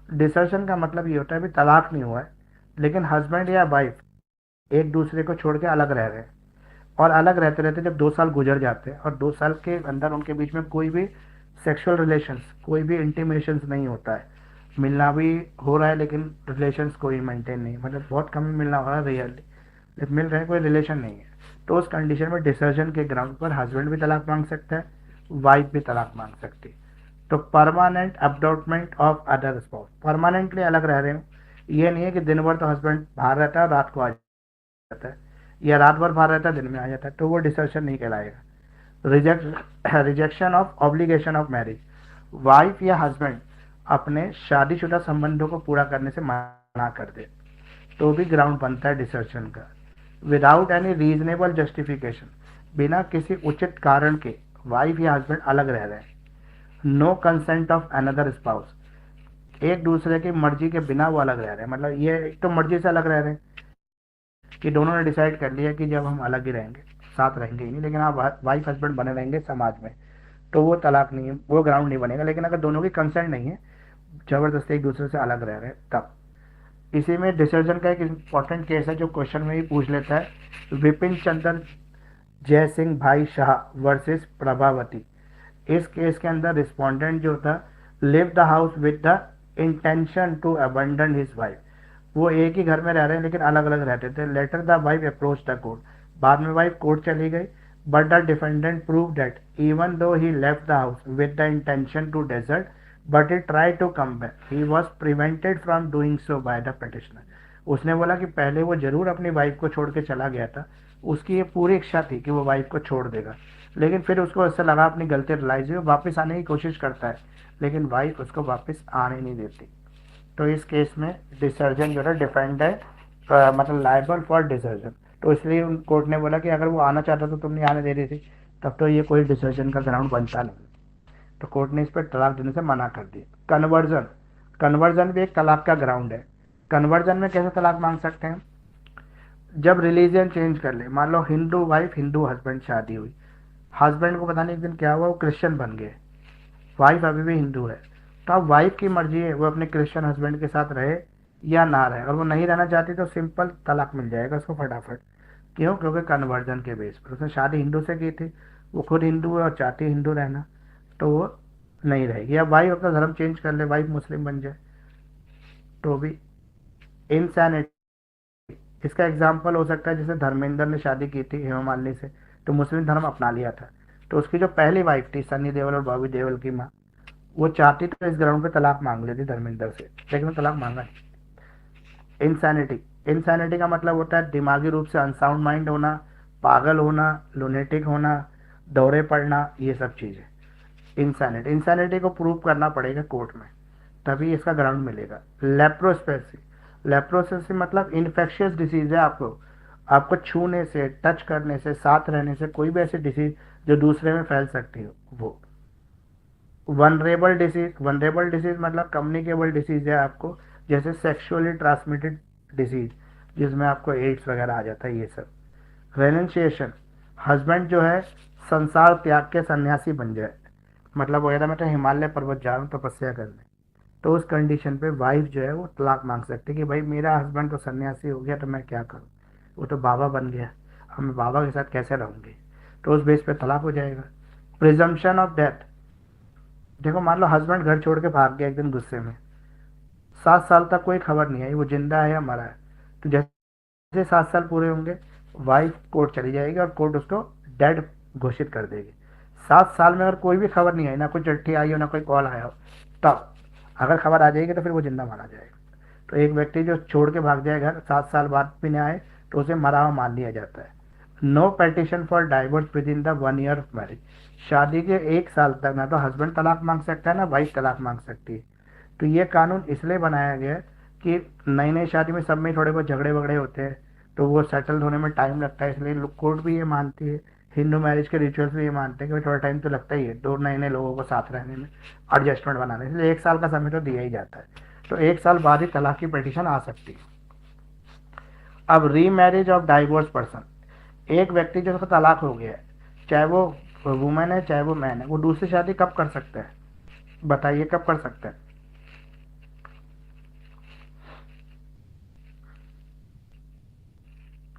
डिसर्शन का मतलब ये होता है भी तलाक नहीं हुआ है लेकिन हस्बैंड या वाइफ एक दूसरे को छोड़ के अलग रह रहे हैं, और अलग रहते रहते जब 2 साल गुजर जाते हैं और 2 साल के अंदर उनके बीच में कोई भी सेक्सुअल रिलेशंस, कोई भी इंटीमेशंस नहीं होता है, मिलना भी हो रहा है लेकिन रिलेशंस कोई मेंटेन नहीं, मतलब बहुत कम ही मिलना हो रहा है, रियली मिल रहे हैं, कोई रिलेशन नहीं है, तो उस कंडीशन में डिसर्शन के ग्राउंड पर हस्बैंड भी तलाक मांग सकता है, वाइफ भी तलाक मांग सकती है। तो permanent abortment of other spouse, permanently अलग रह रहे हो ये नहीं है कि दिन भर तो हस्बैंड बाहर रहता है और रात को आ जाता है, या रात भर बाहर रहता है दिन में आ जाता है, तो वो डिसर्शन नहीं कहलाएगा। Rejection of obligation of marriage, wife या हस्बैंड अपने शादीशुदा संबंधों को पूरा करने से मना कर दे तो भी ग्राउंड बनता है डिसर्शन का। विदाउट एनी रीजनेबल जस्टिफिकेशन, बिना किसी उचित कारण के वाइफ या हस्बैंड अलग रह रहे हैं। No consent of another spouse, एक दूसरे की मर्जी के बिना वो अलग रह रहे हैं, मतलब ये एक तो मर्जी से अलग रह रहे हैं कि दोनों ने डिसाइड कर लिया कि जब हम अलग ही रहेंगे, साथ रहेंगे ही नहीं, लेकिन आप वाइफ हस्बैंड बने रहेंगे समाज में, तो वो तलाक नहीं है, वो ग्राउंड नहीं बनेगा। लेकिन अगर दोनों की कंसेंट नहीं है, जबरदस्ती एक दूसरे से अलग रह रहे हैं, तब इसी में डिसर्जन का एक इम्पॉर्टेंट केस है जो क्वेश्चन में ही पूछ लेता है। विपिन चंद्र जय सिंह भाई शाह वर्सेस प्रभावती। इस केस के अंदर रिस्पोंडेंट जो था live the house with the intention to abandon his wife, वो एक ही घर में रह रहे हैं लेकिन अलग अलग रहते थे। Later the wife approach the court, बाद में वाइफ कोर्ट चली गई, but the defendant prove that even though he left the house with the intention to desert but he try to come back, he was prevented from doing so by the petitioner. उसने बोला कि पहले वो जरूर अपनी wife को छोड़ के चला गया था, उसकी ये पूरी इच्छा थी कि वो वाइफ को छोड़ देगा, लेकिन फिर उसको ऐसा लगा अपनी गलती रियलाइज हुई, वापस आने की कोशिश करता है लेकिन वाइफ उसको वापस आने नहीं देती। तो इस केस में डिसर्जन जो है डिफेंड है, मतलब लायबल फॉर डिसर्जन। तो इसलिए उन कोर्ट ने बोला कि अगर वो आना चाहता तो तुम नहीं आने दे रही थी, तब तो ये कोई डिसर्जन का ग्राउंड बनता नहीं। तो कोर्ट ने इस पर तलाक देने से मना कर दिया। कन्वर्जन, कन्वर्जन भी एक तलाक का ग्राउंड है। कन्वर्जन में कैसे तलाक मांग सकते हैं? जब रिलीजन चेंज कर ले, मान लो हिंदू वाइफ हिंदू हस्बैंड शादी हुई, हस्बैंड को पता नहीं एक दिन क्या हुआ वो क्रिश्चियन बन गए, वाइफ अभी भी हिंदू है, तो अब वाइफ की मर्जी है वो अपने क्रिश्चियन हस्बैंड के साथ रहे या ना रहे। अगर वो नहीं रहना चाहती तो सिंपल तलाक मिल जाएगा उसको फटाफट। क्यों? क्योंकि कन्वर्जन के बेस पर उसने शादी हिंदू से की थी, वो खुद हिंदू है और चाहती है हिंदू रहना, तो वो नहीं रहेगी। या वाइफ अपना धर्म चेंज कर ले, वाइफ मुस्लिम बन जाए, तो भी इंसैनिटी। इसका एग्जाम्पल हो सकता है जैसे धर्मेंद्र ने शादी की थी हेमा मालिनी से, तो मुस्लिम धर्म अपना लिया था, तो उसकी जो पहली वाइफ थी सनी देओल और बॉबी देओल की माँ, वो चाहती तो इस ग्राउंड पे तलाक मांग लेती धर्मेंद्र से, लेकिन वो तलाक मांगा नहीं। इंसैनिटी, इंसैनिटी का मतलब होता है दिमागी रूप से अनसाउंड माइंड होना, पागल होना, लुनेटिक होना, दौरे पड़ना, ये सब चीज़ें इंसैनिटी। इंसैनिटी को प्रूव करना पड़ेगा कोर्ट में, तभी इसका ग्राउंड मिलेगा। लेप्रोस्पेसी, लेप्रोस्पेसी मतलब इन्फेक्शियस डिसीज है, आपको छूने से, टच करने से, साथ रहने से कोई भी ऐसी डिसीज जो दूसरे में फैल सकती हो वो। वनरेबल डिसीज, वनरेबल डिसीज मतलब कम्युनिकेबल डिसीज है आपको, जैसे सेक्सुअली ट्रांसमिटेड डिसीज जिसमें आपको एड्स वगैरह आ जाता है, ये सब। रेनशिएशन, हस्बैंड जो है संसार त्याग के सन्यासी बन जाए, मतलब वो कहता मैं तो हिमालय पर्वत जा रहा हूँ तपस्या करने, तो उस कंडीशन पे वाइफ जो है वो तलाक मांग सकती है कि भाई मेरा हस्बैंड तो सन्यासी हो गया तो मैं क्या करूँ, वो तो बाबा बन गया, अब मैं बाबा के साथ कैसे रहूँगी, तो उस बेस पे तलाक हो जाएगा। प्रिजम्पशन ऑफ डेथ, देखो मान लो हस्बैंड घर छोड़ के भाग गया एक दिन गुस्से में, 7 साल तक कोई खबर नहीं आई वो जिंदा है या मरा है, तो जैसे 7 साल पूरे होंगे वाइफ कोर्ट चली जाएगी और कोर्ट उसको डेड घोषित कर देगी। 7 साल में अगर कोई भी खबर नहीं आई, ना कोई चिट्ठी आई हो ना कोई कॉल आया हो, तब अगर खबर आ जाएगी तो फिर वो जिंदा माना जाएगा। तो एक व्यक्ति जो छोड़ के भाग जाए घर 7 साल बाद भी ना आए तो उसे मरा हुआ मान लिया जाता है। No petition for divorce within the 1 year of marriage, शादी के 1 साल तक ना तो हस्बैंड तलाक मांग सकता है ना वाइफ तलाक मांग सकती है। तो ये कानून इसलिए बनाया गया है कि नई नई शादी में सब में थोड़े बहुत झगड़े वगड़े होते हैं, तो वो सेटल होने में टाइम लगता है, इसलिए कोर्ट भी ये मानती है, हिंदू मैरिज के रिचुअल्स भी ये मानते हैं कि थोड़ा टाइम तो लगता ही है दो नए नए लोगों को साथ रहने में, एडजस्टमेंट बनाने, इसलिए 1 साल का समय तो दिया ही जाता है। तो 1 साल बाद ही तलाक की पिटीशन आ सकती है। अब री मैरिज ऑफ डाइवोर्स पर्सन, एक व्यक्ति जो उसका तलाक हो गया है, चाहे वो वुमेन है चाहे वो मैन है, वो दूसरी शादी कब कर सकता है? बताइए कब कर सकता है?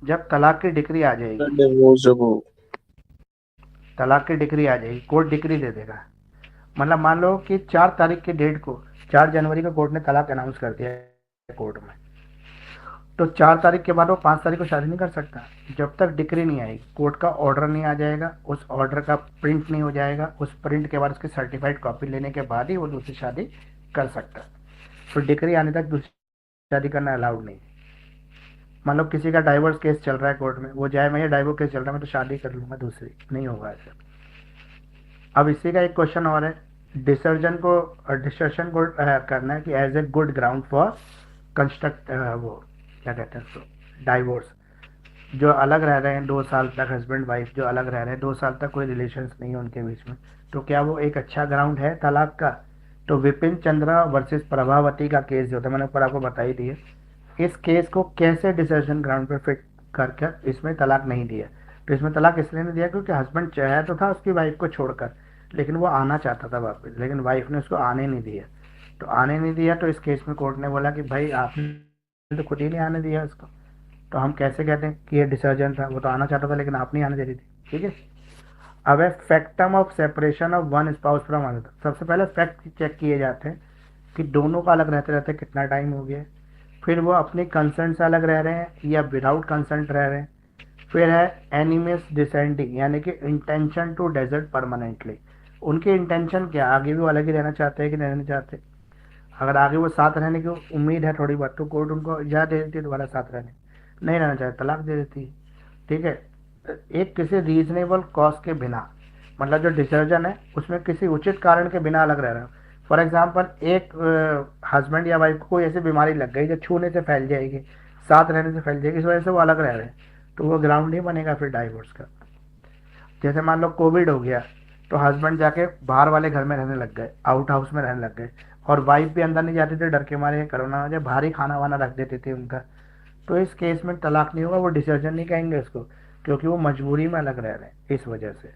जब तलाक की डिक्री आ जाएगी, डिवोर्स जब हो, तलाक की डिक्री आ जाएगी, कोर्ट डिक्री दे देगा। मतलब मान लो कि 4 तारीख की डेट को 4 जनवरी को कोर्ट ने तलाक अनाउंस कर दिया है कोर्ट में, तो 4 तारीख के बाद वो 5 तारीख को शादी नहीं कर सकता जब तक डिक्री नहीं आएगी, कोर्ट का ऑर्डर नहीं आ जाएगा, उस ऑर्डर का प्रिंट नहीं हो जाएगा, उस प्रिंट के बाद उसकी सर्टिफाइड कॉपी लेने के बाद ही वो दूसरी शादी कर सकता है। तो डिक्री आने तक दूसरी शादी करना अलाउड नहीं है। मान लो किसी का डाइवोर्स केस चल रहा है कोर्ट में, वो जाए मैं ये डाइवोर्स केस चल रहा है मैं तो शादी कर लूँगा दूसरी, नहीं होगा ऐसा। अब इसी का एक क्वेश्चन और है, डिसर्जन को करना है कि as a good ground for construct वो क्या कहते हैं उसको, डाइवोर्स। जो अलग रह रहे हैं 2 साल तक, हस्बैंड वाइफ जो अलग रह रहे हैं 2 साल तक, कोई रिलेशंस नहीं है उनके बीच में, तो क्या वो एक अच्छा ग्राउंड है तलाक का? तो विपिन चंद्रा वर्सेस प्रभावती का केस जो था मैंने ऊपर आपको बता ही दिया, इस केस को कैसे डिसर्जन ग्राउंड पर फिट करके इसमें तलाक नहीं दिया। तो इसमें तलाक इसलिए नहीं दिया क्योंकि हस्बैंड चाहे तो था उसकी वाइफ को छोड़कर, लेकिन वो आना चाहता था वापस, लेकिन वाइफ ने उसको आने नहीं दिया। तो आने नहीं दिया तो इस केस में कोर्ट ने बोला कि भाई आपने तो खुद ही नहीं आने दिया उसको, तो हम कैसे कहते हैं कि ये डिसर्जन था, वो तो आना चाहता था लेकिन आप नहीं आने दे रही थी। ठीक है, अब है factum of separation of one spouse from another. सबसे पहले फैक्ट चेक किए जाते हैं कि दोनों का अलग रहते रहते कितना टाइम हो गया, फिर वो अपनी कंसेंट से अलग रह रहे हैं या विदाउट कंसेंट रह रहे हैं। फिर है एनिमस डिसेंडिंग, यानी कि इंटेंशन टू डेजर्ट परमानेंटली, उनकी इंटेंशन क्या, आगे भी वो अलग ही रहना चाहते हैं कि नहीं रहना चाहते। अगर आगे वो साथ रहने की उम्मीद है थोड़ी बहुत तो कोर्ट उनको इजाज़त दे देती है दोबारा साथ रहने, नहीं रहना चाहते तलाक दे देती है। ठीक है, एक किसी रीजनेबल कॉज के बिना, मतलब जो डिसर्जन है उसमें किसी उचित कारण के बिना अलग रह रहा है। फॉर एग्जाम्पल एक हस्बैंड या वाइफ को कोई ऐसी बीमारी लग गई जो छूने से फैल जाएगी, साथ रहने से फैल जाएगी, इस वजह से वो अलग रह रहे हैं, तो वो ग्राउंड नहीं बनेगा फिर डाइवोर्स का। जैसे मान लो कोविड हो गया तो हस्बैंड जाके बाहर वाले घर में रहने लग गए, आउट हाउस में रहने लग गए, और वाइफ भी अंदर नहीं जाती थी डर के मारे कोरोना हो जाए, बाहर ही खाना वाना रख देते थे उनका, तो इस केस में तलाक नहीं होगा, वो डिसर्जन नहीं कहेंगे इसको, क्योंकि वो मजबूरी में अलग रह रहे हैं इस वजह से।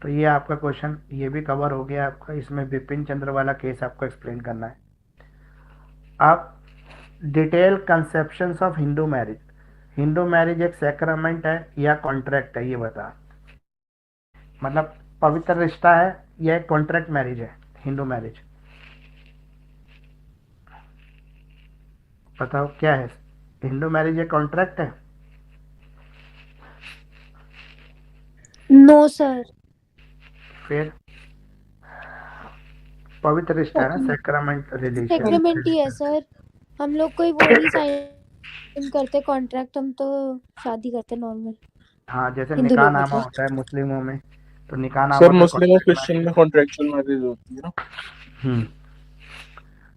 तो ये आपका क्वेश्चन ये भी कवर हो गया आपका, इसमें विपिन चंद्र वाला केस आपको एक्सप्लेन करना है। अब detail conceptions of Hindu marriage. Hindu marriage एक सैक्रामेंट है या कॉन्ट्रैक्ट है, ये बता, मतलब पवित्र रिश्ता है या एक कॉन्ट्रैक्ट मैरिज है हिंदू मैरिज, बताओ क्या है? हिंदू मैरिज एक कॉन्ट्रैक्ट है? No sir. फिर पवित्र रिश्ता है ना, सैक्रामेंट रिलीजन। सेक्रेमेंट ही है सर, हम लोग कोई वो नहीं साइन करते कॉन्ट्रैक्ट, हम तो शादी करते नॉर्मल। हाँ, जैसे हिंदू निकाह लोग नामा मतलब। होता है मुस्लिमों में, तो निकाह नामा सर होता है मुस्लिम और contract क्रिश्चियन में कॉन्ट्रेक्चुअल मैरिज होती है ना। हम्म,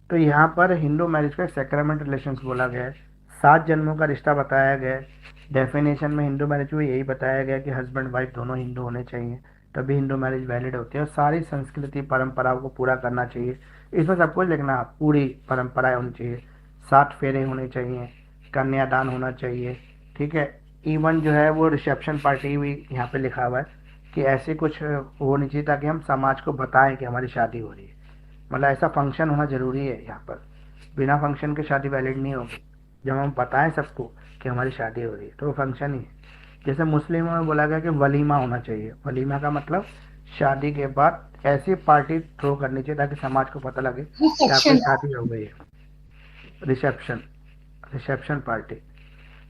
तो यहाँ पर हिंदू मैरिज का सैक्रामेंट रिलेशंस बोला गया है, 7 जन्मों का रिश्ता बताया गया है। डेफिनेशन में हिंदू मैरिज में यही बताया गया कि हस्बैंड वाइफ दोनों हिंदू होने चाहिए, तभी हिंदू मैरिज वैलिड होती है, और सारी संस्कृति परंपराओं को पूरा करना चाहिए। इसमें सब कुछ लिखना, पूरी परंपराएं होनी चाहिए, 7 फेरे होने चाहिए, कन्यादान होना चाहिए। ठीक है, इवन जो है वो रिसेप्शन पार्टी भी यहाँ पे लिखा हुआ है कि ऐसे कुछ होनी चाहिए ताकि हम समाज को बताएं कि हमारी शादी हो रही है, मतलब ऐसा फंक्शन होना ज़रूरी है यहाँ पर, बिना फंक्शन के शादी वैलिड नहीं होगी। जब हम बताएं सबको कि हमारी शादी हो रही है तो वो फंक्शन ही है। जैसे मुस्लिमों में बोला गया कि वलीमा होना चाहिए, वलीमा का मतलब शादी के बाद ऐसी पार्टी थ्रो करनी चाहिए ताकि समाज को पता लगे कि आपकी शादी हो गई है, रिसेप्शन पार्टी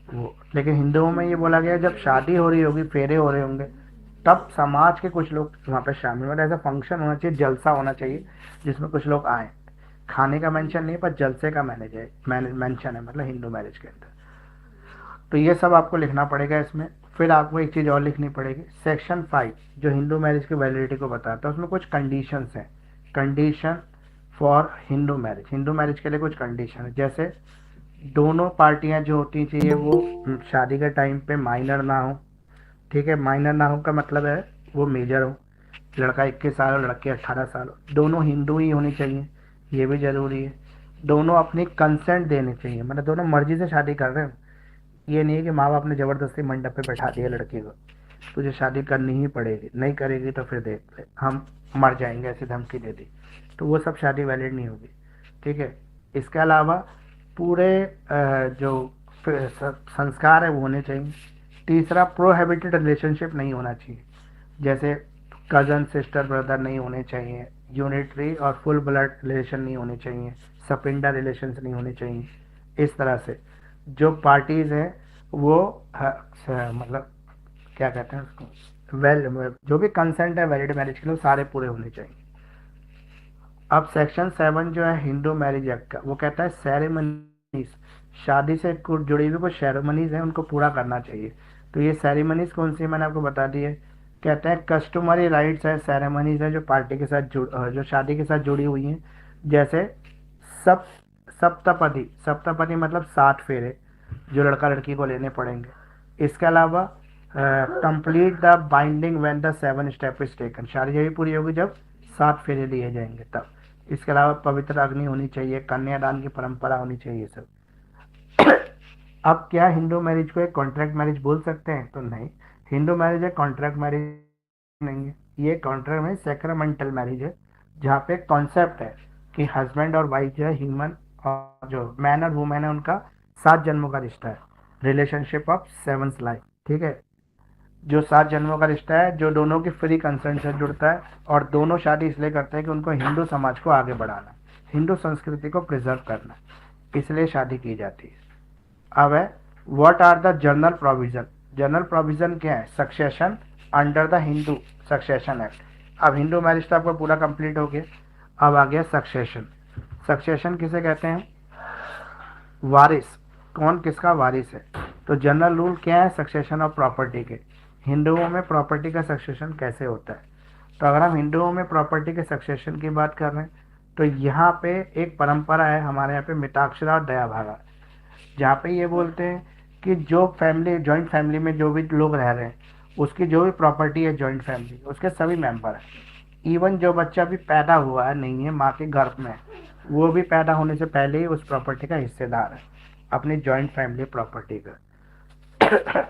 वो। लेकिन हिंदुओं में ये बोला गया जब शादी हो रही होगी, फेरे हो रहे होंगे, तब समाज के कुछ लोग वहाँ पे शामिल, मतलब ऐसा फंक्शन होना चाहिए, जलसा होना चाहिए जिसमें कुछ लोग आए। खाने का मेंशन नहीं पर जलसे का मेंशन है, मतलब हिंदू मैरिज के अंदर। तो ये सब आपको लिखना पड़ेगा इसमें। फिर आपको एक चीज़ और लिखनी पड़ेगी, सेक्शन 5 जो हिंदू मैरिज की वैलिडिटी को बताता है, उसमें कुछ कंडीशंस हैं, condition for Hindu marriage. Hindu marriage के लिए कुछ कंडीशन है, जैसे दोनों पार्टियां जो होती चाहिए वो शादी के टाइम पे माइनर ना हो। ठीक है, माइनर ना हो का मतलब है वो मेजर हो, लड़का 21 साल और लड़की 18 साल हो, दोनों हिंदू ही होनी चाहिए, ये भी ज़रूरी है। दोनों अपनी कंसेंट देने चाहिए, मतलब दोनों मर्जी से शादी कर रहे हो, ये नहीं है कि माँ बाप ने ज़बरदस्ती मंडप पे बैठा दिया लड़की को, तुझे शादी करनी ही पड़ेगी, नहीं करेगी तो फिर देख ले हम मर जाएंगे, ऐसी धमकी दे दी, तो वो सब शादी वैलिड नहीं होगी। ठीक है, इसके अलावा पूरे जो संस्कार है वो होने चाहिए। तीसरा, प्रोहिबिटेड रिलेशनशिप नहीं होना चाहिए, जैसे कज़न सिस्टर ब्रदर नहीं होने चाहिए, यूनिटरी और फुल ब्लड रिलेशन नहीं होने चाहिए, सपिंडा रिलेशंस नहीं होने चाहिए। इस तरह से जो पार्टीज़ हैं वो मतलब क्या कहते हैं उसको, जो भी कंसेंट है वैलिड मैरिज के लिए सारे पूरे होने चाहिए। अब सेक्शन 7 जो है हिंदू मैरिज एक्ट का, वो कहता है सेरेमनी शादी से जुड़ी हुई कुछ सेरेमनीज हैं, उनको पूरा करना चाहिए। तो ये सेरेमनीज कौन सी मैंने आपको बता दी है। कहते हैं कस्टमरी राइट्स है, सेरेमनीज है जो पार्टी के साथ जो शादी के साथ जुड़ी हुई हैं। जैसे सब सप्तपदी, सप्तपदी मतलब 7 फेरे जो लड़का लड़की को लेने पड़ेंगे। इसके अलावा complete the binding when the 7 step is taken, शादी जब पूरी होगी जब 7 फेरे लिए जाएंगे तब। इसके अलावा पवित्र अग्नि होनी चाहिए, कन्यादान की परंपरा होनी चाहिए सब। अब क्या हिंदू मैरिज को एक कॉन्ट्रैक्ट मैरिज बोल सकते हैं? तो नहीं, हिंदू मैरिज एक कॉन्ट्रैक्ट मैरिज नहीं है, ये कॉन्ट्रैक्ट में सेक्रामेंटल मैरिज है, जहाँ पे कॉन्सेप्ट है कि हस्बैंड और वाइफ जो है ह्यूमन, और जो मैन और वुमेन है उनका 7 जन्मों का रिश्ता है, रिलेशनशिप ऑफ 7 लाइफ। ठीक है, जो 7 जन्मों का रिश्ता है, जो दोनों की फ्री कंसेंट से जुड़ता है, और दोनों शादी इसलिए करते हैं कि उनको हिंदू समाज को आगे बढ़ाना, हिंदू संस्कृति को प्रिजर्व करना, इसलिए शादी की जाती है। अब है what are the general provision. General provision क्या है? Succession under the Hindu succession act. अब हिंदू मैरिज तो आपका पूरा कंप्लीट हो गया, अब आ गया सक्सेशन। सक्सेशन किसे कहते हैं? वारिस, कौन किसका वारिस है। तो जनरल रूल क्या है सक्सेशन ऑफ प्रॉपर्टी के? हिंदुओं में प्रॉपर्टी का सक्सेशन कैसे होता है? तो अगर हम हिंदुओं में प्रॉपर्टी के सक्सेशन की बात कर रहे हैं तो यहाँ पे एक परंपरा है हमारे यहाँ पे मिताक्षरा और दया भागा, जहाँ पे ये बोलते हैं कि जो फैमिली, जॉइंट फैमिली में जो भी लोग रह रहे हैं उसकी जो भी प्रॉपर्टी है जॉइंट फैमिली, उसके सभी मेंबर हैं। इवन जो बच्चा भी पैदा हुआ है नहीं है माँ के गर्भ में, वो भी पैदा होने से पहले ही उस प्रॉपर्टी का हिस्सेदार है, अपनी जॉइंट फैमिली प्रॉपर्टी का।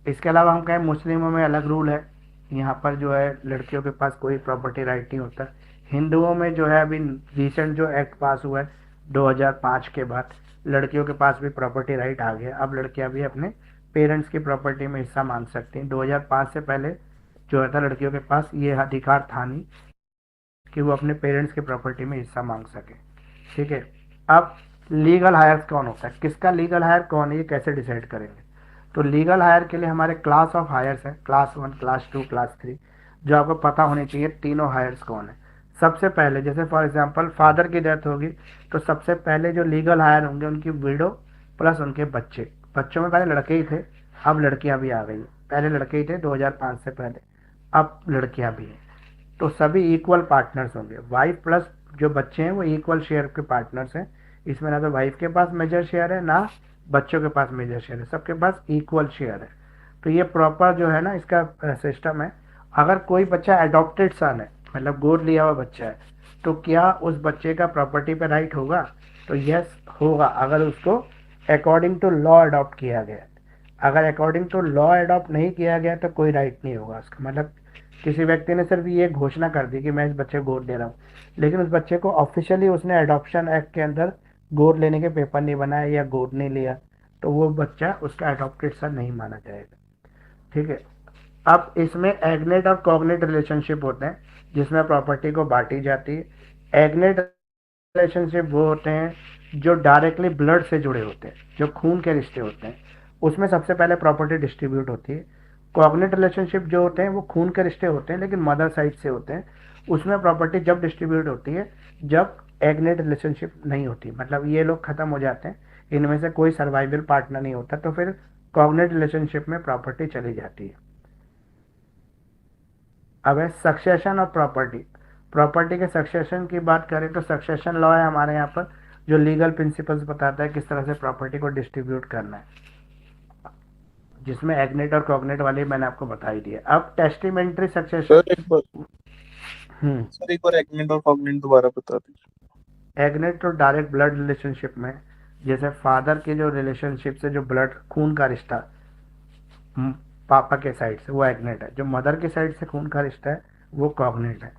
इसके अलावा हम कहें मुस्लिमों में अलग रूल है, यहाँ पर जो है लड़कियों के पास कोई प्रॉपर्टी राइट नहीं होता। हिंदुओं में जो है अभी रिसेंट जो एक्ट पास हुआ है 2005 के बाद, लड़कियों के पास भी प्रॉपर्टी राइट आ गया। अब लड़कियां भी अपने पेरेंट्स की प्रॉपर्टी में हिस्सा मांग सकती हैं। 2005 से पहले जो था लड़कियों के पास ये अधिकार था नहीं कि वो अपने पेरेंट्स की प्रॉपर्टी में हिस्सा मांग सके। ठीक है, अब लीगल हायर कौन होता है, किसका लीगल हायर कौन है, ये कैसे डिसाइड करेंगे? तो लीगल हायर के लिए हमारे क्लास ऑफ हायर्स है, क्लास 1, क्लास 2, क्लास 3, जो आपको पता होने चाहिए तीनों हायर्स कौन है। सबसे पहले जैसे फॉर एग्जांपल फादर की डेथ होगी तो सबसे पहले जो लीगल हायर होंगे उनकी विडो प्लस उनके बच्चे। बच्चों में पहले लड़के ही थे, अब लड़कियां भी आ गई। पहले लड़के ही थे 2005 से पहले, अब लड़कियां भी हैं। तो सभी इक्वल पार्टनर्स होंगे, वाइफ प्लस जो बच्चे हैं वो इक्वल शेयर के पार्टनर्स हैं। इसमें ना तो वाइफ के पास मेजर शेयर है ना बच्चों के पास मेजर शेयर है, सबके पास इक्वल शेयर है। तो ये प्रॉपर जो है ना इसका सिस्टम है। अगर कोई बच्चा एडॉप्टेड सन है, मतलब गोद लिया हुआ बच्चा है, तो क्या उस बच्चे का प्रॉपर्टी पे राइट होगा? तो यस होगा, अगर उसको अकॉर्डिंग टू लॉ अडॉप्ट किया गया। अगर अकॉर्डिंग टू लॉ अडॉप्ट नहीं किया गया तो कोई राइट नहीं होगा उसका। मतलब किसी व्यक्ति ने सिर्फ ये घोषणा कर दी कि मैं इस बच्चे को गोद दे रहा हूँ, लेकिन उस बच्चे को ऑफिशियली उसने अडॉप्शन एक्ट के अंदर गोद लेने के पेपर नहीं बनाया या गोद नहीं लिया, तो वो बच्चा उसका अडॉप्टेड सन नहीं माना जाएगा। ठीक है, अब इसमें एग्नेट और कॉग्नेट रिलेशनशिप होते हैं जिसमें प्रॉपर्टी को बांटी जाती है। एग्नेट रिलेशनशिप वो होते हैं जो डायरेक्टली ब्लड से जुड़े होते हैं, जो खून के रिश्ते होते हैं, उसमें सबसे पहले प्रॉपर्टी डिस्ट्रीब्यूट होती है। कॉग्नेट रिलेशनशिप जो होते हैं वो खून के रिश्ते होते हैं लेकिन मदर साइड से होते हैं, उसमें प्रॉपर्टी जब डिस्ट्रीब्यूट होती है जब एग्नेट रिलेशनशिप नहीं होती, मतलब ये लोग खत्म हो जाते हैं, इनमें से कोई सर्वाइवल पार्टनर नहीं होता, तो फिर कॉग्नेट रिलेशनशिप में प्रॉपर्टी चली जाती है। अब है सक्सेशन ऑफ प्रॉपर्टी। प्रॉपर्टी के सक्सेशन की बात करें तो सक्सेशन लॉ है हमारे यहाँ पर, जो लीगल प्रिंसिपल्स बताता है किस तरह से प्रॉपर्टी को डिस्ट्रीब्यूट करना है, जिसमें एग्नेट और कॉग्नेट वाली मैंने आपको बताई दी है। अब टेस्टिमेंट्री सक्सेशन। सर एक बार एग्नेट और कॉग्नेट दोबारा बता दीजिए। एग्नेट तो डायरेक्ट ब्लड रिलेशनशिप में, जैसे फादर के जो रिलेशनशिप से जो ब्लड खून का रिश्ता पापा के साइड से वो एग्नेट है, जो मदर के साइड से खून का रिश्ता है वो कॉग्नेट है।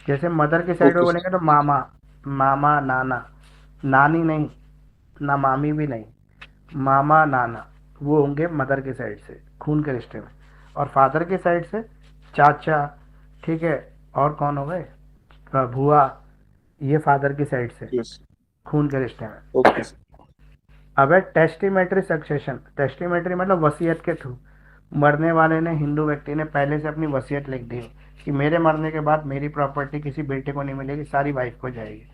जैसे मदर के साइड में बोलेंगे तो मामा, मामा नाना, नानी नहीं ना मामी भी नहीं, मामा नाना वो होंगे मदर के साइड से खून के रिश्ते में, और फादर के साइड से चाचा, ठीक है, और कौन हो गए, भुआ, ये फादर की साइड से खून के रिश्ते में। ओके। अब है टेस्टिमेटरी सक्सेशन। टेस्टिमेटरी मतलब वसीयत के थ्रू, मरने वाले ने, हिंदू व्यक्ति ने पहले से अपनी वसीयत लिख दी कि मेरे मरने के बाद मेरी प्रॉपर्टी किसी बेटे को नहीं मिलेगी, सारी वाइफ को जाएगी।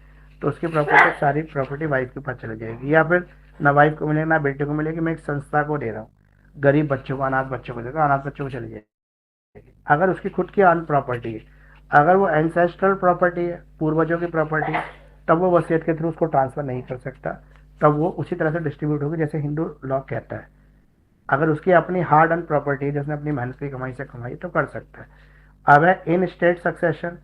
तो उसकी प्रॉपर्टी सारी प्रॉपर्टी वाइफ के पास चली जाएगी, या फिर ना वाइफ को मिलेगी ना बेटे को मिलेगी, मैं एक संस्था को दे रहा हूँ, गरीब बच्चों को, अनाथ बच्चों को देगा, अनाथ बच्चों को चली जाएगी। अगर उसकी खुद की अर्न प्रॉपर्टी है, अगर वो एंसेस्ट्रल प्रॉपर्टी है, पूर्वजों की प्रॉपर्टी है, तब वो वसीयत के थ्रू उसको ट्रांसफर नहीं कर सकता, तब वो उसी तरह से डिस्ट्रीब्यूट होगी जैसे हिंदू लॉ कहता है। अगर उसकी अपनी हार्ड अर्न प्रॉपर्टी है, जिसने अपनी मेहनत की कमाई से कमाई, तो कर सकता है। अब है इन स्टेट सक्सेशन।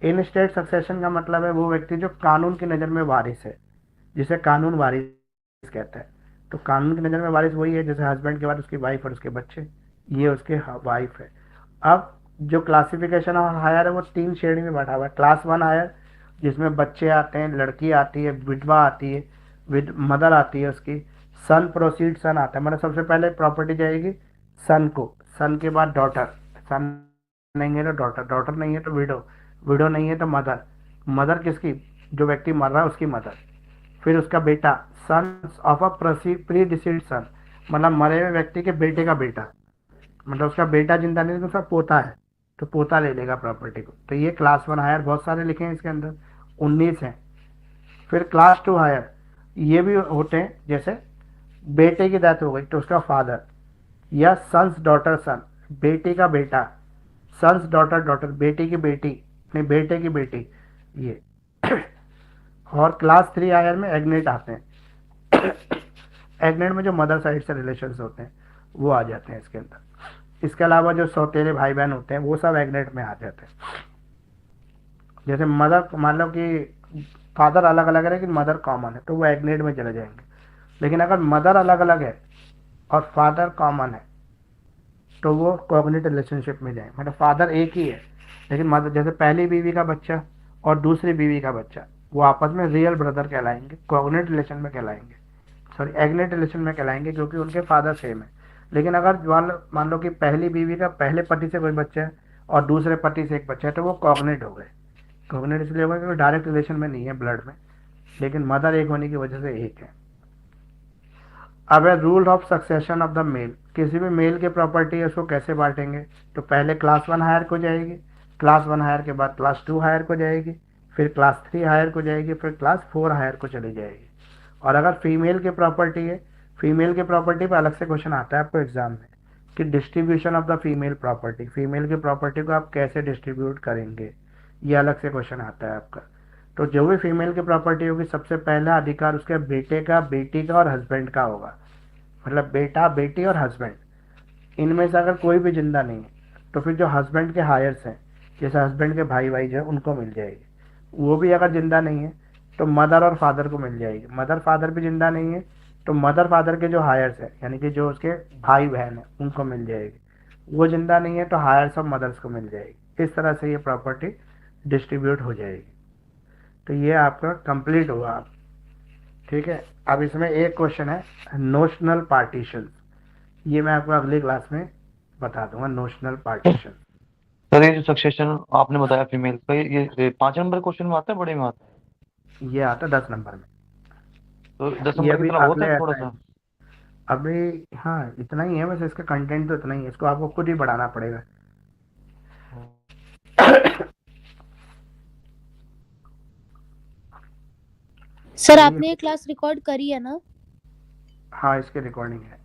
इन स्टेट सक्सेशन का मतलब है वो व्यक्ति जो कानून की नज़र में वारिस है, जिसे कानून वारिस कहता है। तो कानून की नज़र में वारिस वही है जैसे हस्बैंड के बाद उसकी वाइफ और उसके बच्चे, ये उसके वाइफ है। अब जो क्लासिफिकेशन और हायर है वो 3 श्रेणी में बांटा हुआ है। क्लास 1 हायर, जिसमें बच्चे आते हैं, लड़की आती है, विधवा आती है, विद मदर आती है उसकी, सन प्रोसीड सन आता है, मतलब सबसे पहले प्रॉपर्टी जाएगी सन को, सन के बाद डॉटर, सन नहीं है तो डॉटर, डॉटर नहीं है तो विडो, विडो नहीं है तो मदर, मदर किसकी, जो व्यक्ति मर रहा है उसकी मदर, फिर उसका बेटा, son of a predeceased son, मतलब मरे हुए व्यक्ति के बेटे का बेटा, मतलब उसका बेटा जिंदा नहीं है तो उसका पोता है, तो पोता ले लेगा प्रॉपर्टी को। तो ये क्लास 1 हायर, बहुत सारे लिखे हैं इसके अंदर, 19 हैं। फिर क्लास 2 हायर, ये भी होते हैं, जैसे बेटे की डेथ हो गई तो उसका फादर, या सन्स डॉटर सन, बेटी का बेटा, सन्स डॉटर डॉटर, बेटी की बेटी, नहीं बेटे की बेटी, ये। और क्लास 3 हायर में एग्नेट आते हैं। एग्नेट में जो मदर साइड से रिलेशंस होते हैं वो आ जाते हैं इसके अंदर। इसके अलावा जो सौतेले भाई बहन होते हैं वो सब एग्नेट में आ जाते हैं। जैसे मदर, मान लो कि फादर अलग अलग है लेकिन मदर कॉमन है, तो वो एग्नेट में चले जाएंगे। लेकिन अगर मदर अलग अलग है और फादर कॉमन है तो वो कॉग्निट रिलेशनशिप में जाएंगे, मतलब फादर एक ही है लेकिन मदर, जैसे पहली बीवी का बच्चा और दूसरी बीवी का बच्चा, वो आपस में रियल ब्रदर कहलाएंगे, कॉग्निट रिलेशन में कहलाएंगे, सॉरी एग्नेट रिलेशन में कहलाएंगे, क्योंकि उनके फादर सेम है। लेकिन अगर मान लो कि पहली बीवी का पहले पति से कोई बच्चा है और दूसरे पति से एक बच्चा है, तो वो कॉग्निट हो गए। कॉग्निट इसलिए हो गए क्योंकि डायरेक्ट रिलेशन में नहीं है ब्लड में, लेकिन मदर एक होने की वजह से एक है। अब है rule of succession of the male. किसी भी मेल की प्रॉपर्टी है उसको कैसे बांटेंगे, तो पहले क्लास 1 हायर को जाएगी, क्लास 1 हायर के बाद क्लास 2 हायर को जाएगी, फिर क्लास 3 हायर को जाएगी, फिर क्लास 4 हायर को चली जाएगी। और अगर फीमेल की प्रॉपर्टी है, फीमेल की प्रॉपर्टी पर अलग से क्वेश्चन आता है आपको एग्जाम में कि distribution of the female property, female की प्रॉपर्टी को आप कैसे डिस्ट्रीब्यूट करेंगे, ये अलग से क्वेश्चन आता है आपका। तो जो भी फीमेल की प्रॉपर्टी होगी सबसे पहला अधिकार उसके बेटे का, बेटी का और हस्बैंड का होगा, मतलब बेटा, बेटी और हस्बैंड, इनमें से अगर कोई भी जिंदा नहीं है तो फिर जो हस्बैंड के हायर्स हैं, जैसे हस्बैंड के भाई भाई जो है उनको मिल जाएगी। वो भी अगर जिंदा नहीं है तो मदर और फादर को मिल जाएगी। मदर फादर भी जिंदा नहीं है तो मदर फादर के जो हायर्स है, यानी कि जो उसके भाई बहन है, उनको मिल जाएगी। वो जिंदा नहीं है तो हायर्स ऑफ मदर्स को मिल जाएगी। इस तरह से ये प्रॉपर्टी डिस्ट्रीब्यूट हो जाएगी। तो ये आपका कंप्लीट हुआ। ठीक है, अब इसमें एक क्वेश्चन है नोशनल पार्टीशन, ये मैं आपको अगली क्लास में बता दूंगा। नोशनल पार्टीशन सर ये जो सक्सेशन आपने बताया फीमेल का, ये 5 नंबर क्वेश्चन में आता है, बड़े में आता है? ये आता है 10 नंबर में। तो 10 ये नंबर अभी कितना बहुत अगले है थोड़ा ऐसा है, सा। अभी हाँ इतना ही है बस, इसका कंटेंट तो इतना ही है, इसको आपको खुद ही बढ़ाना पड़ेगा। सर आपने ये क्लास रिकॉर्ड करी है ना? हाँ इसकी रिकॉर्डिंग है।